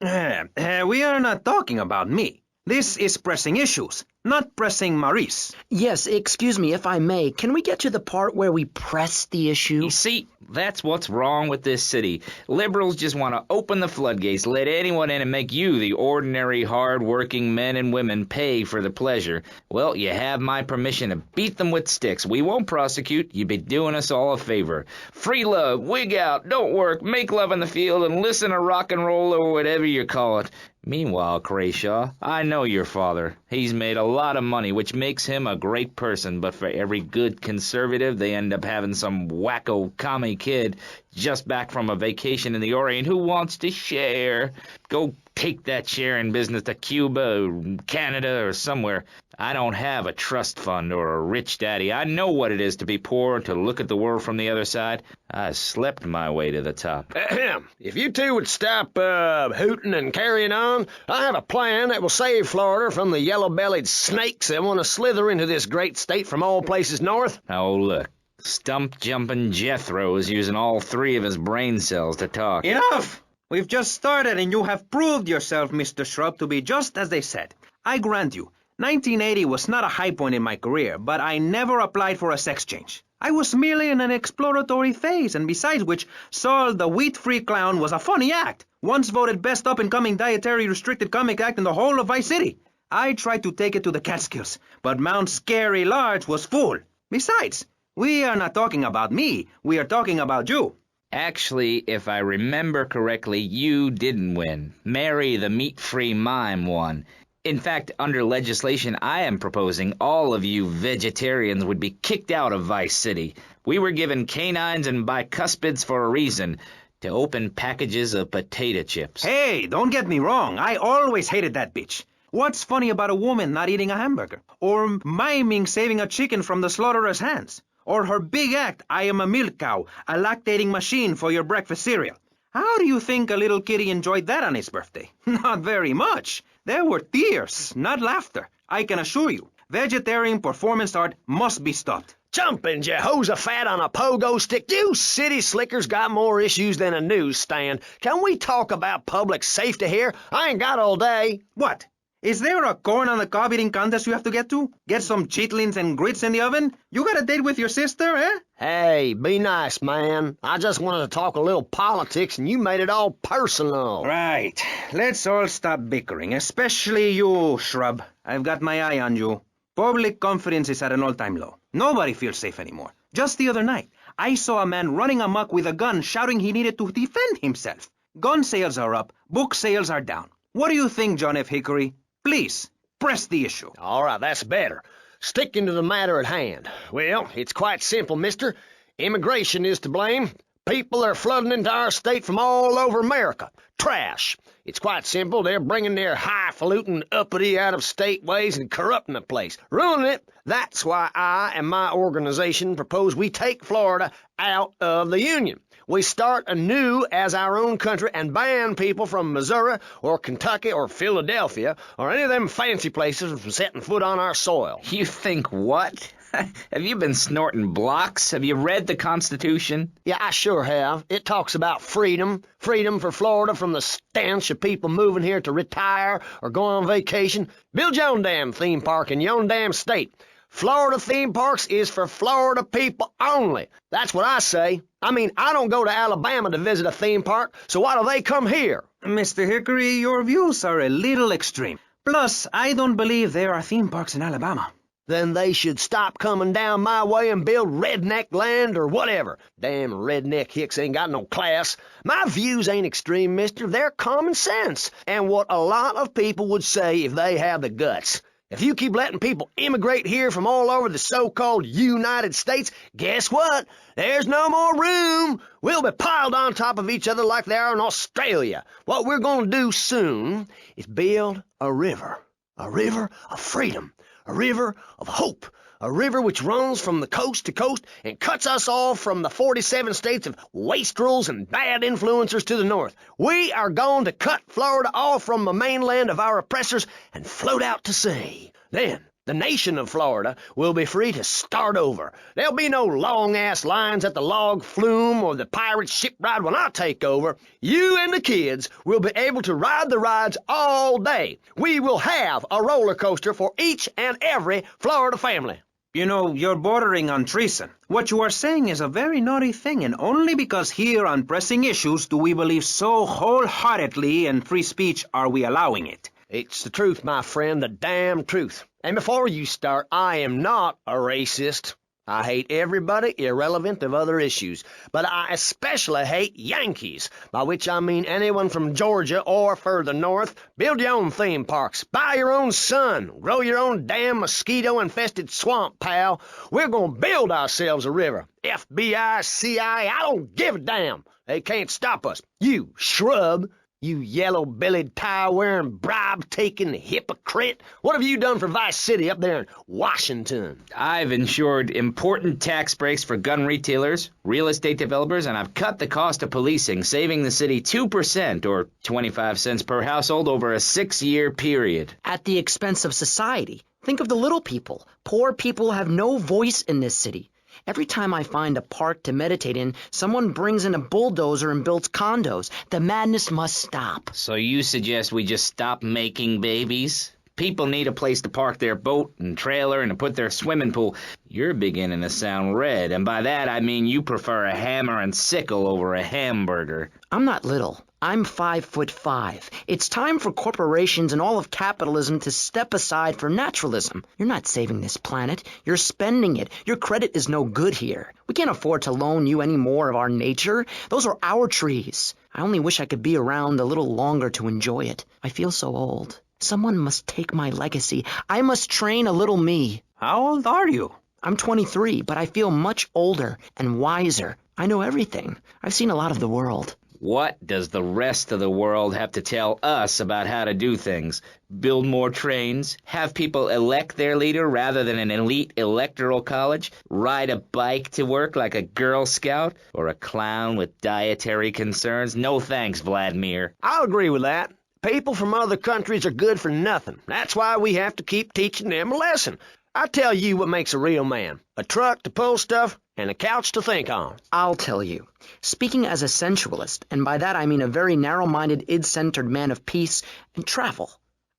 We are not talking about me. This is pressing issues, not pressing Maurice. Yes, excuse me, if I may. Can we get to the part where we press the issue? You see, that's what's wrong with this city. Liberals just want to open the floodgates, let anyone in and make you, the ordinary, hard-working men and women, pay for the pleasure. Well, you have my permission to beat them with sticks. We won't prosecute. You'd be doing us all a favor. Free love, wig out, don't work, make love in the field, and listen to rock and roll or whatever you call it. Meanwhile, Crashaw, I know your father. He's made a lot of money, which makes him a great person, but for every good conservative, they end up having some wacko commie kid just back from a vacation in the Orient who wants to share. Go take that sharing business to Cuba or Canada or somewhere. I don't have a trust fund or a rich daddy. I know what it is to be poor and to look at the world from the other side. I slept my way to the top. Ahem. If you two would stop hooting and carrying on, I have a plan that will save Florida from the yellow-bellied snakes that want to slither into this great state from all places north. Oh, look. Stump-jumping Jethro is using all 3 of his brain cells to talk. Enough! We've just started and you have proved yourself, Mr. Shrub, to be just as they said. I grant you, 1980 was not a high point in my career, but I never applied for a sex change. I was merely in an exploratory phase, and besides which, Saul the wheat-free clown was a funny act, once voted best up-and-coming dietary restricted comic act in the whole of Vice City. I tried to take it to the Catskills, but Mount Scary Large was full. Besides, we are not talking about me, we are talking about you. Actually, if I remember correctly, you didn't win. Mary the meat-free mime won. In fact, under legislation I am proposing, all of you vegetarians would be kicked out of Vice City. We were given canines and bicuspids for a reason, to open packages of potato chips. Hey, don't get me wrong, I always hated that bitch. What's funny about a woman not eating a hamburger? Or miming saving a chicken from the slaughteurer's hands? Or her big act, I am a milk cow, a lactating machine for your breakfast cereal. How do you think a little kitty enjoyed that on his birthday? Not very much. There were tears, not laughter. I can assure you, vegetarian performance art must be stopped. Jumping Jehoshaphat on a pogo stick. You city slickers got more issues than a newsstand. Can we talk about public safety here? I ain't got all day. What? Is there a corn on the cob eating contest you have to get to? Get some chitlins and grits in the oven? You got a date with your sister, eh? Hey, be nice, man. I just wanted to talk a little politics, and you made it all personal. Right. Let's all stop bickering, especially you, Shrub. I've got my eye on you. Public confidence is at an all-time low. Nobody feels safe anymore. Just the other night, I saw a man running amok with a gun shouting he needed to defend himself. Gun sales are up, book sales are down. What do you think, John F. Hickory? Please, press the issue. All right, that's better. Sticking to the matter at hand. Well, it's quite simple, mister. Immigration is to blame. People are flooding into our state from all over America. Trash. It's quite simple. They're bringing their highfalutin, uppity, out-of-state ways and corrupting the place, ruining it. That's why I and my organization propose we take Florida out of the Union. We start anew as our own country and ban people from Missouri or Kentucky or Philadelphia or any of them fancy places from setting foot on our soil. You think what? Have you been snorting blocks? Have you read the Constitution? Yeah, I sure have. It talks about freedom. Freedom for Florida from the stench of people moving here to retire or go on vacation. Build your own damn theme park in your own damn state. Florida theme parks is for Florida people only. That's what I say. I mean, I don't go to Alabama to visit a theme park, so why do they come here? Mr. Hickory, your views are a little extreme. Plus, I don't believe there are theme parks in Alabama. Then they should stop coming down my way and build redneck land or whatever. Damn redneck hicks ain't got no class. My views ain't extreme, mister. They're common sense, and what a lot of people would say if they had the guts. If you keep letting people immigrate here from all over the so-called United States, guess what? There's no more room. We'll be piled on top of each other like they are in Australia. What we're going to do soon is build a river of freedom, a river of hope, a river which runs from the coast to coast and cuts us off from the 47 states of wastrels and bad influencers to the north. We are going to cut Florida off from the mainland of our oppressors and float out to sea. Then the nation of Florida will be free to start over. There'll be no long-ass lines at the log flume or the pirate shipwright when I take over. You and the kids will be able to ride the rides all day. We will have a roller coaster for each and every Florida family. You know, you're bordering on treason. What you are saying is a very naughty thing, and only because here on Pressing Issues do we believe so wholeheartedly in free speech are we allowing it. It's the truth, my friend, the damn truth. And before you start, I am not a racist. I hate everybody irrelevant of other issues, but I especially hate Yankees, by which I mean anyone from Georgia or further north. Build your own theme parks, buy your own sun, grow your own damn mosquito-infested swamp, pal. We're gonna build ourselves a river. FBI, CIA, I don't give a damn. They can't stop us. You shrub. You yellow-bellied, tie-wearing, bribe-taking hypocrite. What have you done for Vice City up there in Washington? I've ensured important tax breaks for gun retailers, real estate developers, and I've cut the cost of policing, saving the city 2% or 25 cents per household over a 6-year period. At the expense of society. Think of the little people. Poor people have no voice in this city. Every time I find a park to meditate in, someone brings in a bulldozer and builds condos. The madness must stop. So you suggest we just stop making babies? People need a place to park their boat and trailer and to put their swimming pool. You're beginning to sound red, and by that I mean you prefer a hammer and sickle over a hamburger. I'm not little. I'm 5'5". It's time for corporations and all of capitalism to step aside for naturalism. You're not saving this planet. You're spending it. Your credit is no good here. We can't afford to loan you any more of our nature. Those are our trees. I only wish I could be around a little longer to enjoy it. I feel so old. Someone must take my legacy. I must train a little me. How old are you? I'm 23, but I feel much older and wiser. I know everything. I've seen a lot of the world. What does the rest of the world have to tell us about how to do things? Build more trains? Have people elect their leader rather than an elite electoral college? Ride a bike to work like a Girl Scout? Or a clown with dietary concerns? No thanks, Vladimir. I'll agree with that. People from other countries are good for nothing. That's why we have to keep teaching them a lesson. I tell you what makes a real man. A truck to pull stuff and a couch to think on. I'll tell you. Speaking as a sensualist, and by that I mean a very narrow-minded, id-centered man of peace and travel.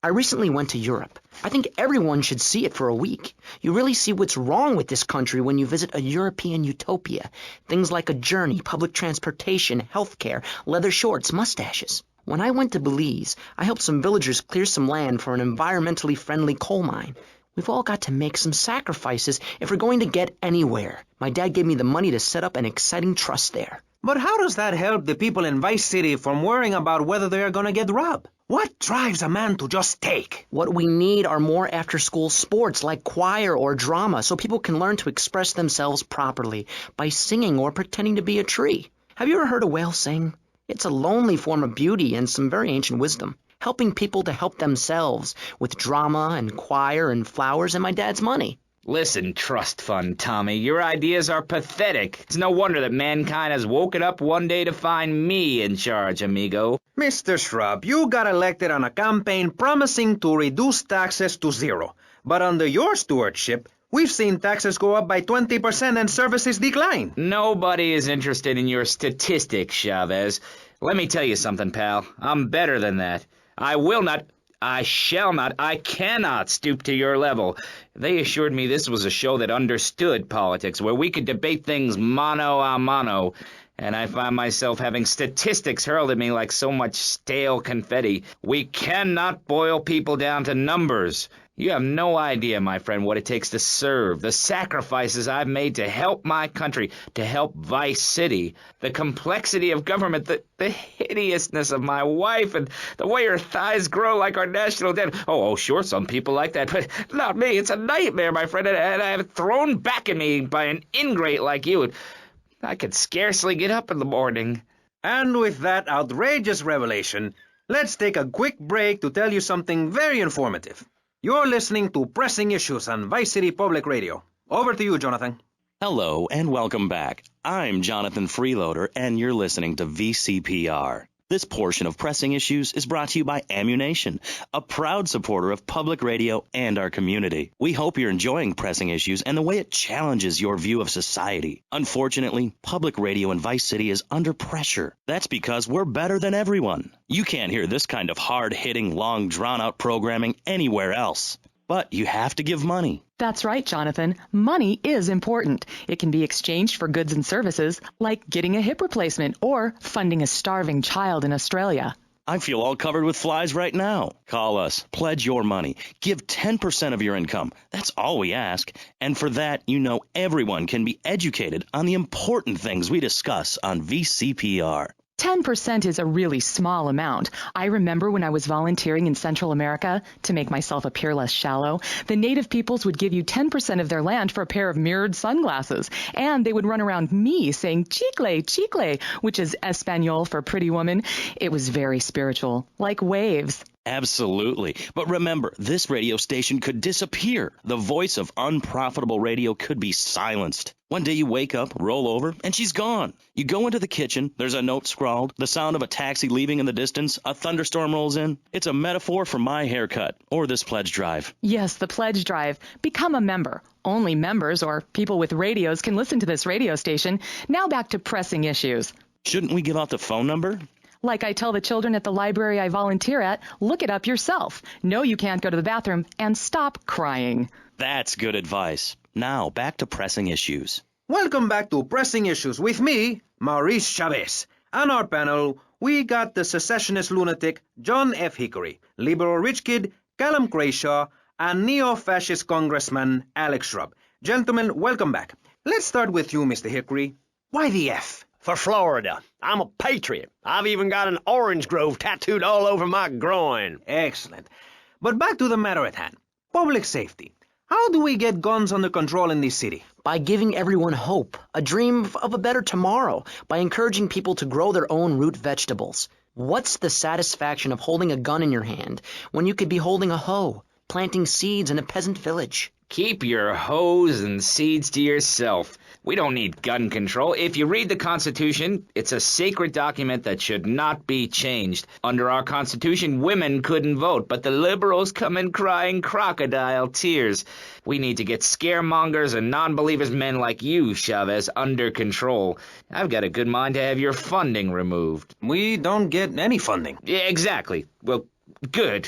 I recently went to Europe. I think everyone should see it for a week. You really see what's wrong with this country when you visit a European utopia. Things like a journey, public transportation, healthcare, leather shorts, mustaches. When I went to Belize, I helped some villagers clear some land for an environmentally friendly coal mine. We've all got to make some sacrifices if we're going to get anywhere. My dad gave me the money to set up an exciting trust there. But how does that help the people in Vice City from worrying about whether they're gonna get robbed? What drives a man to just take? What we need are more after-school sports like choir or drama so people can learn to express themselves properly by singing or pretending to be a tree. Have you ever heard a whale sing? It's a lonely form of beauty and some very ancient wisdom, helping people to help themselves with drama and choir and flowers and my dad's money. Listen, trust fund Tommy, your ideas are pathetic. It's no wonder that mankind has woken up one day to find me in charge, amigo. Mr. Shrub, you got elected on a campaign promising to reduce taxes to zero. But under your stewardship, we've seen taxes go up by 20% and services decline. Nobody is interested in your statistics, Chavez. Let me tell you something, pal. I'm better than that. I shall not, I cannot stoop to your level. They assured me this was a show that understood politics, where we could debate things mano a mano, and I find myself having statistics hurled at me like so much stale confetti. We cannot boil people down to numbers. You have no idea, my friend, what it takes to serve, the sacrifices I've made to help my country, to help Vice City, the complexity of government, the hideousness of my wife, and the way her thighs grow like our national debt. Oh, sure, some people like that, but not me. It's a nightmare, my friend, and I have it thrown back at me by an ingrate like you. I could scarcely get up in the morning. And with that outrageous revelation, let's take a quick break to tell you something very informative. You're listening to Pressing Issues on Vice City Public Radio. Over to you, Jonathan. Hello and welcome back. I'm Jonathan Freeloader, and you're listening to VCPR. This portion of Pressing Issues is brought to you by Ammunition, a proud supporter of public radio and our community. We hope you're enjoying Pressing Issues and the way it challenges your view of society. Unfortunately, public radio in Vice City is under pressure. That's because we're better than everyone. You can't hear this kind of hard-hitting, long, drawn-out programming anywhere else. But you have to give money. That's right, Jonathan. Money is important. It can be exchanged for goods and services, like getting a hip replacement or funding a starving child in Australia. I feel all covered with flies right now. Call us. Pledge your money. Give 10% of your income. That's all we ask. And for that, you know everyone can be educated on the important things we discuss on VCPR. 10% is a really small amount. I remember when I was volunteering in Central America, to make myself appear less shallow, the native peoples would give you 10% of their land for a pair of mirrored sunglasses, and they would run around me saying chicle, chicle, which is Espanol for pretty woman. It was very spiritual, like waves. Absolutely. But remember, this radio station could disappear. The voice of unprofitable radio could be silenced. One day you wake up, roll over, and she's gone. You go into the kitchen, there's a note scrawled, the sound of a taxi leaving in the distance, a thunderstorm rolls in. It's a metaphor for my haircut, or this pledge drive. Yes, the pledge drive. Become a member. Only members or people with radios can listen to this radio station. Now back to Pressing Issues. Shouldn't we give out the phone number? Like I tell the children at the library I volunteer at, look it up yourself. No, you can't go to the bathroom, and stop crying. That's good advice. Now, back to Pressing Issues. Welcome back to Pressing Issues with me, Maurice Chavez. On our panel, we got the secessionist lunatic John F. Hickory, liberal rich kid Callum Crashaw, and neo-fascist Congressman Alex Shrub. Gentlemen, welcome back. Let's start with you, Mr. Hickory. Why the F? For Florida. I'm a patriot. I've even got an orange grove tattooed all over my groin. Excellent. But back to the matter at hand. Public safety. How do we get guns under control in this city? By giving everyone hope, a dream of a better tomorrow, by encouraging people to grow their own root vegetables. What's the satisfaction of holding a gun in your hand when you could be holding a hoe, planting seeds in a peasant village? Keep your hoes and seeds to yourself. We don't need gun control. If you read the Constitution, it's a sacred document that should not be changed. Under our Constitution, women couldn't vote, but the liberals come in crying crocodile tears. We need to get scaremongers and non-believers, men like you, Chavez, under control. I've got a good mind to have your funding removed. We don't get any funding. Yeah, exactly. Well, good.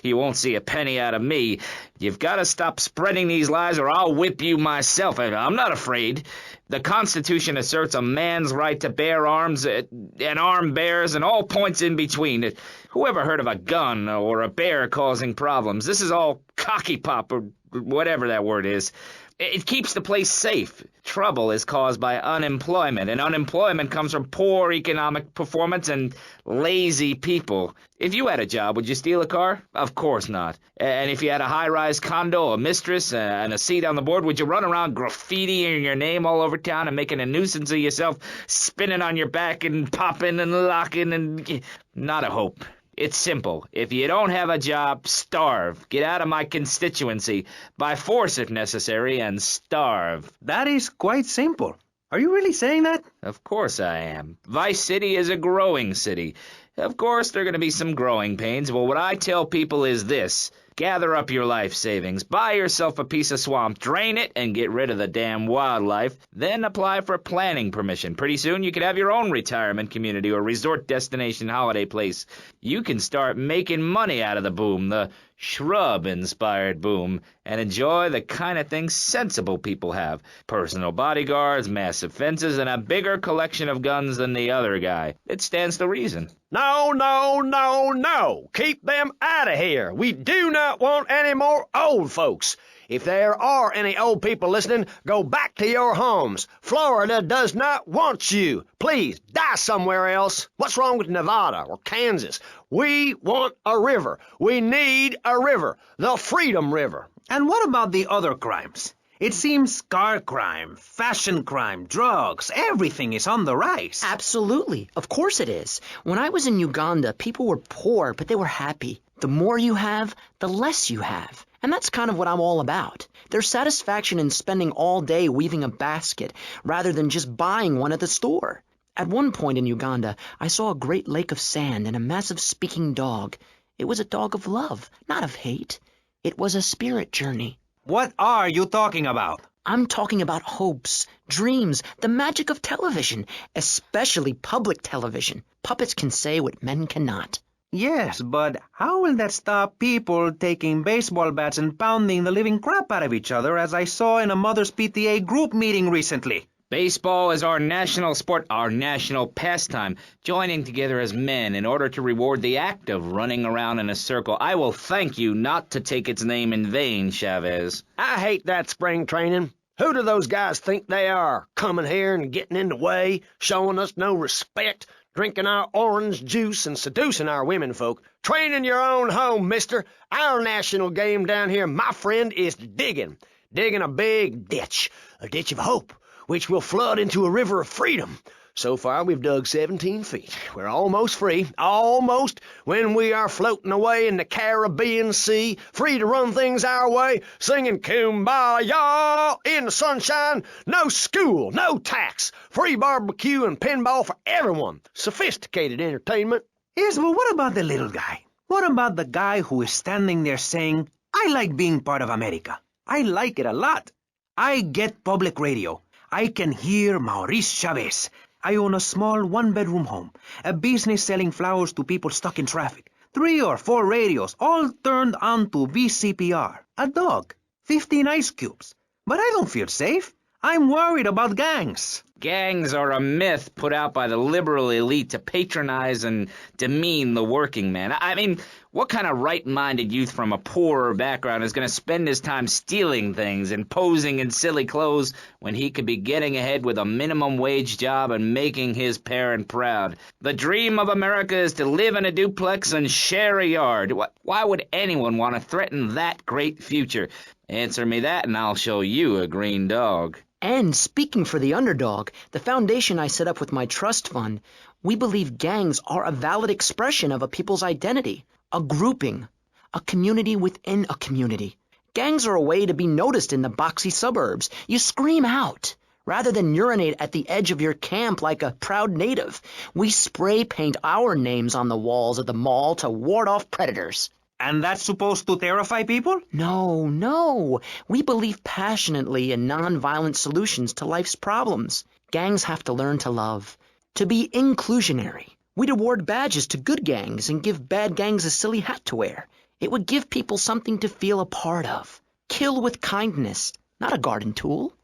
You won't see a penny out of me. You've got to stop spreading these lies or I'll whip you myself. I'm not afraid. The Constitution asserts a man's right to bear arms and arm bears and all points in between. Whoever heard of a gun or a bear causing problems? This is all cocky pop or whatever that word is. It keeps the place safe. Trouble is caused by unemployment, and unemployment comes from poor economic performance and lazy people. If you had a job, would you steal a car? Of course not. And if you had a high-rise condo, a mistress, and a seat on the board, would you run around graffitiing your name all over town and making a nuisance of yourself, spinning on your back and popping and locking and... Not a hope. It's simple. If you don't have a job, starve. Get out of my constituency. By force if necessary, and starve. That is quite simple. Are you really saying that? Of course I am. Vice City is a growing city. Of course there are going to be some growing pains, but what I tell people is this. Gather up your life savings, buy yourself a piece of swamp, drain it, and get rid of the damn wildlife. Then apply for planning permission. Pretty soon you could have your own retirement community or resort destination holiday place. You can start making money out of the boom, the shrub-inspired boom, and enjoy the kind of things sensible people have. Personal bodyguards, massive fences, and a bigger collection of guns than the other guy. It stands to reason. No, no, no, no. Keep them out of here. We do not want any more old folks. If there are any old people listening, go back to your homes. Florida does not want you. Please, die somewhere else. What's wrong with Nevada or Kansas? We want a river. We need a river. The Freedom River. And what about the other crimes? It seems car crime, fashion crime, drugs, everything is on the rise. Absolutely. Of course it is. When I was in Uganda, people were poor, but they were happy. The more you have, the less you have. And that's kind of what I'm all about. There's satisfaction in spending all day weaving a basket rather than just buying one at the store. At one point in Uganda, I saw a great lake of sand and a massive speaking dog. It was a dog of love, not of hate. It was a spirit journey. What are you talking about? I'm talking about hopes, dreams, the magic of television, especially public television. Puppets can say what men cannot. Yes, but how will that stop people taking baseball bats and pounding the living crap out of each other, as I saw in a Mother's PTA group meeting recently? Baseball is our national sport, our national pastime, joining together as men in order to reward the act of running around in a circle. I will thank you not to take its name in vain, Chavez. I hate that spring training. Who do those guys think they are, coming here and getting in the way, showing us no respect, drinking our orange juice and seducing our women folk? Train in your own home, mister. Our national game down here, my friend, is digging. Digging a big ditch, a ditch of hope, which will flood into a river of freedom. So far, we've dug 17 feet. We're almost free, almost, when we are floating away in the Caribbean Sea, free to run things our way, singing Kumbaya in the sunshine. No school, no tax, free barbecue and pinball for everyone. Sophisticated entertainment. Yes, but what about the little guy? What about the guy who is standing there saying, I like being part of America. I like it a lot. I get public radio. I can hear Maurice Chavez. I own a small one-bedroom home, a business selling flowers to people stuck in traffic, 3 or 4 radios, all turned on to VCPR, a dog, 15 ice cubes. But I don't feel safe. I'm worried about gangs. Gangs are a myth put out by the liberal elite to patronize and demean the working man. I mean, what kind of right-minded youth from a poorer background is going to spend his time stealing things and posing in silly clothes when he could be getting ahead with a minimum wage job and making his parent proud? The dream of America is to live in a duplex and share a yard. Why would anyone want to threaten that great future? Answer me that and I'll show you a green dog. And speaking for the underdog, the foundation I set up with my trust fund, we believe gangs are a valid expression of a people's identity, a grouping, a community within a community. Gangs are a way to be noticed in the boxy suburbs. You scream out. Rather than urinate at the edge of your camp like a proud native, we spray paint our names on the walls of the mall to ward off predators. And that's supposed to terrify people? No. We believe passionately in non-violent solutions to life's problems. Gangs have to learn to love, to be inclusionary. We'd award badges to good gangs and give bad gangs a silly hat to wear. It would give people something to feel a part of. Kill with kindness, not a garden tool.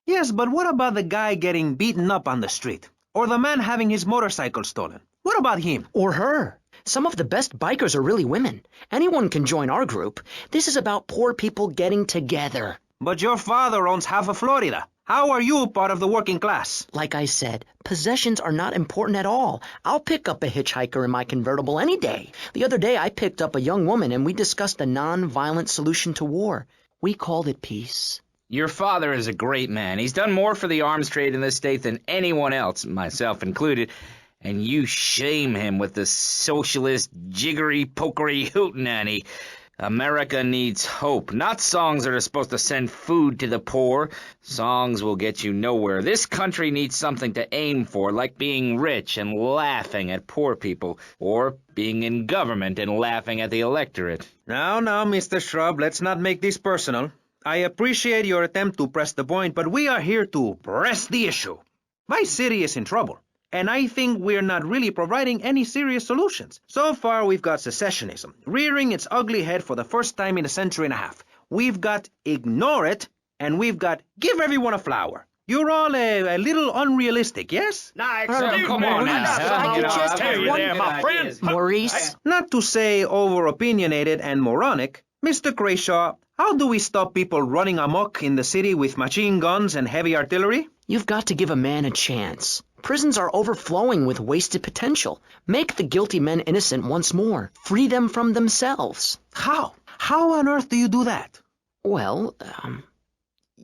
Yes, but what about the guy getting beaten up on the street? Or the man having his motorcycle stolen? What about him? Or her. Some of the best bikers are really women. Anyone can join our group. This is about poor people getting together. But your father owns half of Florida. How are you part of the working class? Like I said, possessions are not important at all. I'll pick up a hitchhiker in my convertible any day. The other day I picked up a young woman and we discussed a non-violent solution to war. We called it peace. Your father is a great man. He's done more for the arms trade in this state than anyone else, myself included. And you shame him with the socialist, jiggery, pokery hootenanny. America needs hope, not songs that are supposed to send food to the poor. Songs will get you nowhere. This country needs something to aim for, like being rich and laughing at poor people, or being in government and laughing at the electorate. Now, Mr. Shrub, let's not make this personal. I appreciate your attempt to press the point, but we are here to press the issue. My city is in trouble. And I think we're not really providing any serious solutions. So far, we've got secessionism, rearing its ugly head for the first time in a century and a half. We've got ignore it, and we've got give everyone a flower. You're all a little unrealistic, yes? Now, come on now. my friend. Maurice? Not to say over-opinionated and moronic, Mr. Crashaw, how do we stop people running amok in the city with machine guns and heavy artillery? You've got to give a man a chance. Prisons are overflowing with wasted potential. Make the guilty men innocent once more. Free them from themselves. How? How on earth do you do that? Well,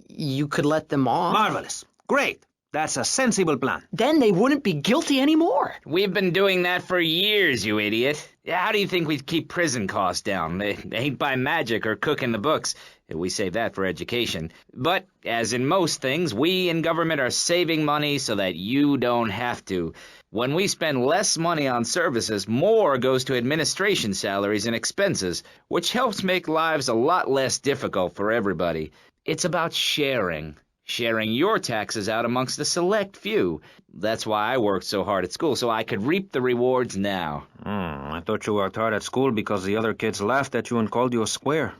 you could let them off. Marvelous. Great. That's a sensible plan. Then they wouldn't be guilty anymore. We've been doing that for years, you idiot. How do you think we'd keep prison costs down? It ain't by magic or cooking the books. We save that for education. But, as in most things, we in government are saving money so that you don't have to. When we spend less money on services, more goes to administration salaries and expenses, which helps make lives a lot less difficult for everybody. It's about sharing. Sharing your taxes out amongst a select few. That's why I worked so hard at school, so I could reap the rewards now. I thought you worked hard at school because the other kids laughed at you and called you a square.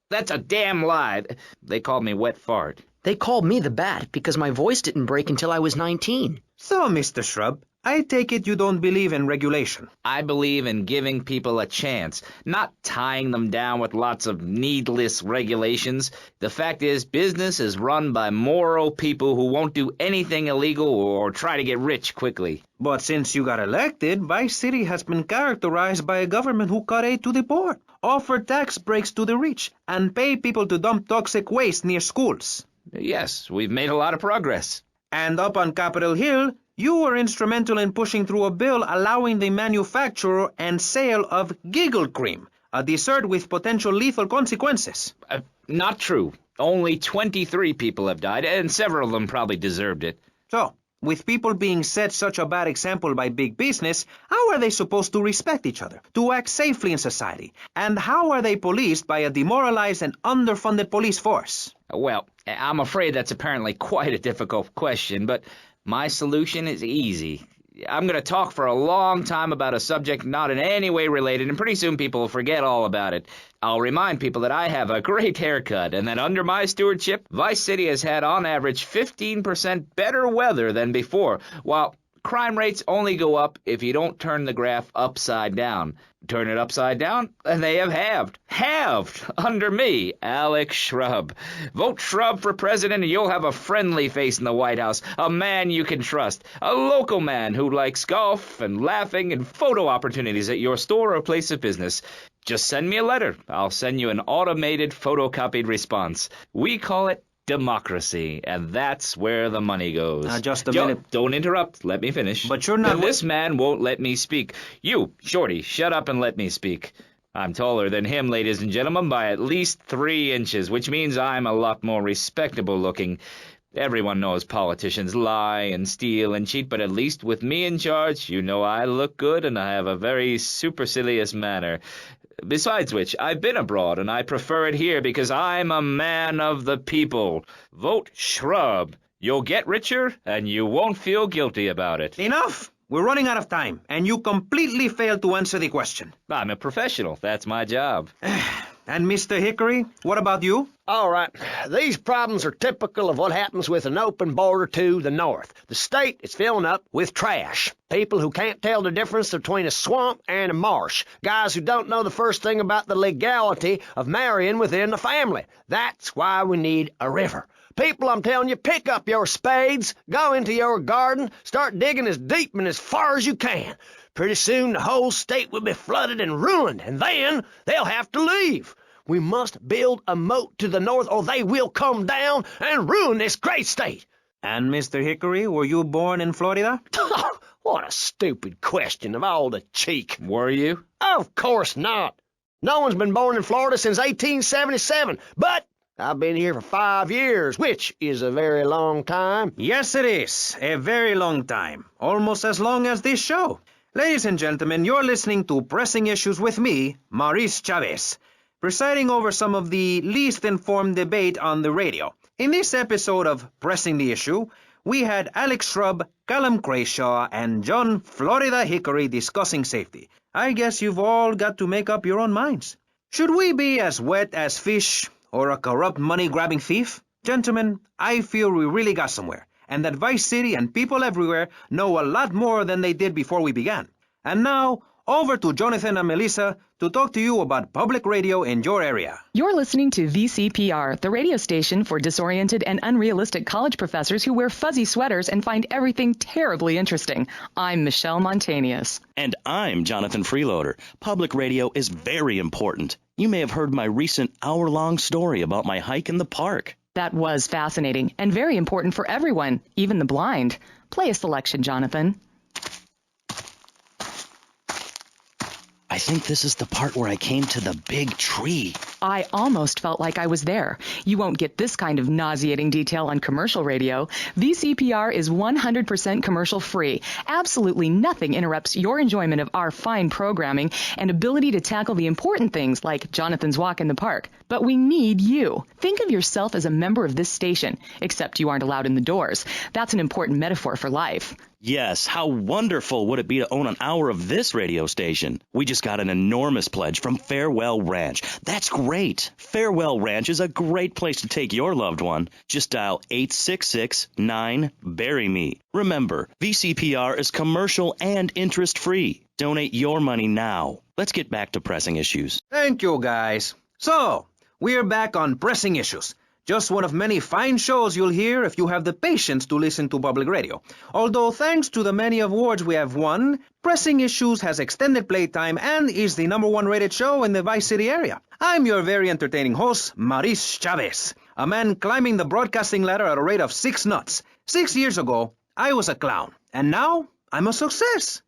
That's a damn lie. They called me wet fart. They called me the Bat because my voice didn't break until I was 19. So, Mr. Shrub, I take it you don't believe in regulation. I believe in giving people a chance, not tying them down with lots of needless regulations. The fact is, business is run by moral people who won't do anything illegal or try to get rich quickly. But since you got elected, Vice City has been characterized by a government who cut aid to the poor, offer tax breaks to the rich, and pay people to dump toxic waste near schools. Yes, we've made a lot of progress. And up on Capitol Hill, you were instrumental in pushing through a bill allowing the manufacture and sale of giggle cream, a dessert with potential lethal consequences. Not true. Only 23 people have died, and several of them probably deserved it. So, with people being set such a bad example by big business, how are they supposed to respect each other, to act safely in society? And how are they policed by a demoralized and underfunded police force? Well, I'm afraid that's apparently quite a difficult question, but my solution is easy. I'm going to talk for a long time about a subject not in any way related, and pretty soon people will forget all about it. I'll remind people that I have a great haircut, and that under my stewardship, Vice City has had on average 15% better weather than before, while crime rates only go up if you don't turn the graph upside down. Turn it upside down, and they have halved. Halved! Under me, Alex Shrub. Vote Shrub for president, and you'll have a friendly face in the White House. A man you can trust. A local man who likes golf and laughing and photo opportunities at your store or place of business. Just send me a letter. I'll send you an automated photocopied response. We call it democracy, and that's where the money goes. Just a minute. Don't interrupt. Let me finish. But you're not... This man won't let me speak. You, Shorty, shut up and let me speak. I'm taller than him, ladies and gentlemen, by at least 3 inches, which means I'm a lot more respectable looking. Everyone knows politicians lie and steal and cheat, but at least with me in charge, you know I look good and I have a very supercilious manner. Besides which, I've been abroad, and I prefer it here because I'm a man of the people. Vote Shrub. You'll get richer, and you won't feel guilty about it. Enough! We're running out of time, and you completely failed to answer the question. I'm a professional. That's my job. And Mr. Hickory, what about you? All right, these problems are typical of what happens with an open border to the north. The state is filling up with trash. People who can't tell the difference between a swamp and a marsh. Guys who don't know the first thing about the legality of marrying within the family. That's why we need a river. People, I'm telling you, pick up your spades, go into your garden, start digging as deep and as far as you can. Pretty soon the whole state will be flooded and ruined, and then they'll have to leave. We must build a moat to the north, or they will come down and ruin this great state. And Mr. Hickory, were you born in Florida? What a stupid question of all the cheek. Were you? Of course not. No one's been born in Florida since 1877, but I've been here for 5 years, which is a very long time. Yes, it is. A very long time. Almost as long as this show. Ladies and gentlemen, you're listening to Pressing Issues with me, Maurice Chavez, presiding over some of the least informed debate on the radio. In this episode of Pressing the Issue, we had Alex Shrub, Callum Crayshaw, and John Florida Hickory discussing safety. I guess you've all got to make up your own minds. Should we be as wet as fish or a corrupt money-grabbing thief? Gentlemen, I feel we really got somewhere, and that Vice City and people everywhere know a lot more than they did before we began. And now, over to Jonathan and Melissa to talk to you about public radio in your area. You're listening to VCPR, the radio station for disoriented and unrealistic college professors who wear fuzzy sweaters and find everything terribly interesting. I'm Michelle Montanius. And I'm Jonathan Freeloader. Public radio is very important. You may have heard my recent hour-long story about my hike in the park. That was fascinating and very important for everyone, even the blind. Play a selection, Jonathan. I think this is the part where I came to the big tree. I almost felt like I was there. You won't get this kind of nauseating detail on commercial radio. VCPR is 100% commercial free. Absolutely nothing interrupts your enjoyment of our fine programming and ability to tackle the important things like Jonathan's walk in the park. But we need you. Think of yourself as a member of this station, except you aren't allowed in the doors. That's an important metaphor for life. Yes, how wonderful would it be to own an hour of this radio station? We just got an enormous pledge from Farewell Ranch. That's great. Farewell Ranch is a great place to take your loved one. Just dial 866-9-BURY-ME. Remember, VCPR is commercial and interest-free. Donate your money now. Let's get back to pressing issues. Thank you, guys. So, we're back on Pressing Issues. Just one of many fine shows you'll hear if you have the patience to listen to public radio. Although thanks to the many awards we have won, Pressing Issues has extended playtime and is the #1 rated show in the Vice City area. I'm your very entertaining host, Maurice Chavez, a man climbing the broadcasting ladder at a rate of 6 knots. 6 years ago, I was a clown, and now I'm a success.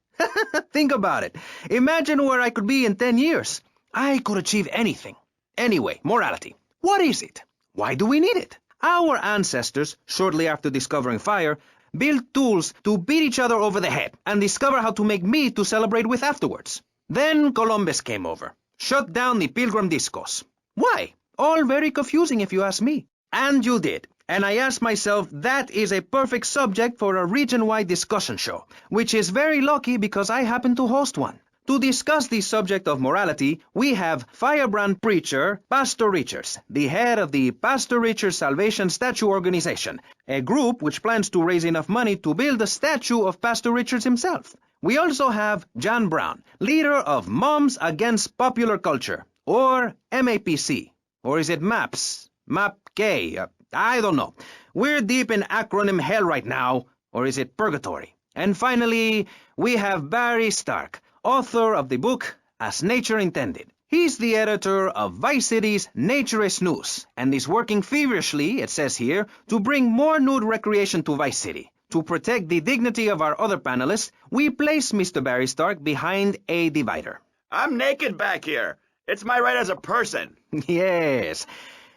Think about it. Imagine where I could be in 10 years. I could achieve anything. Anyway, morality. What is it? Why do we need it? Our ancestors, shortly after discovering fire, built tools to beat each other over the head and discover how to make meat to celebrate with afterwards. Then Columbus came over, shut down the Pilgrim discos. Why? All very confusing if you ask me. And you did. And I asked myself, that is a perfect subject for a region-wide discussion show, which is very lucky because I happen to host one. To discuss the subject of morality, we have firebrand preacher Pastor Richards, the head of the Pastor Richards Salvation Statue Organization, a group which plans to raise enough money to build a statue of Pastor Richards himself. We also have John Brown, leader of Moms Against Popular Culture, or MAPC. Or is it MAPS? MAPK? I don't know. We're deep in acronym hell right now, or is it purgatory? And finally, we have Barry Stark, author of the book As Nature Intended. He's the editor of Vice City's Naturist News, and is working feverishly, it says here, to bring more nude recreation to Vice City. To protect the dignity of our other panelists, we place Mr. Barry Stark behind a divider. I'm naked back here. It's my right as a person. Yes.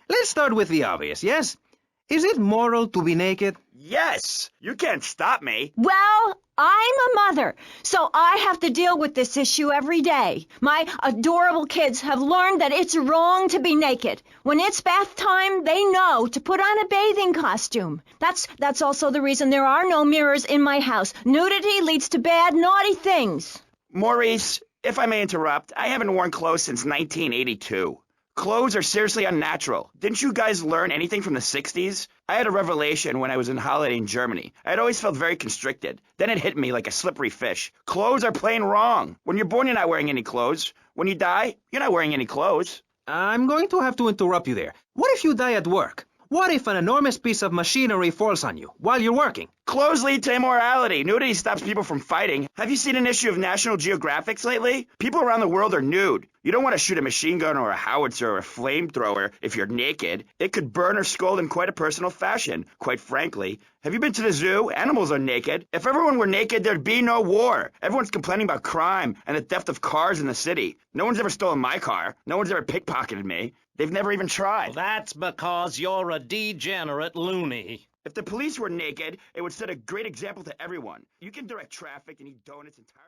Let's start with the obvious, yes? Is it moral to be naked? Yes. You can't stop me. Well, I'm a mother, so I have to deal with this issue every day. My adorable kids have learned that it's wrong to be naked. When it's bath time, they know to put on a bathing costume. That's also the reason there are no mirrors in my house. Nudity leads to bad, naughty things. Maurice, if I may interrupt, I haven't worn clothes since 1982. Clothes are seriously unnatural. Didn't you guys learn anything from the 60s? I had a revelation when I was on holiday in Germany. I had always felt very constricted. Then it hit me like a slippery fish. Clothes are plain wrong. When you're born, you're not wearing any clothes. When you die, you're not wearing any clothes. I'm going to have to interrupt you there. What if you die at work? What if an enormous piece of machinery falls on you while you're working? Clothes lead to immorality. Nudity stops people from fighting. Have you seen an issue of National Geographic lately? People around the world are nude. You don't want to shoot a machine gun or a howitzer or a flamethrower if you're naked. It could burn or scald in quite a personal fashion, quite frankly. Have you been to the zoo? Animals are naked. If everyone were naked, there'd be no war. Everyone's complaining about crime and the theft of cars in the city. No one's ever stolen my car. No one's ever pickpocketed me. They've never even tried. Well, that's because you're a degenerate loony. If the police were naked, it would set a great example to everyone. You can direct traffic and eat donuts entirely.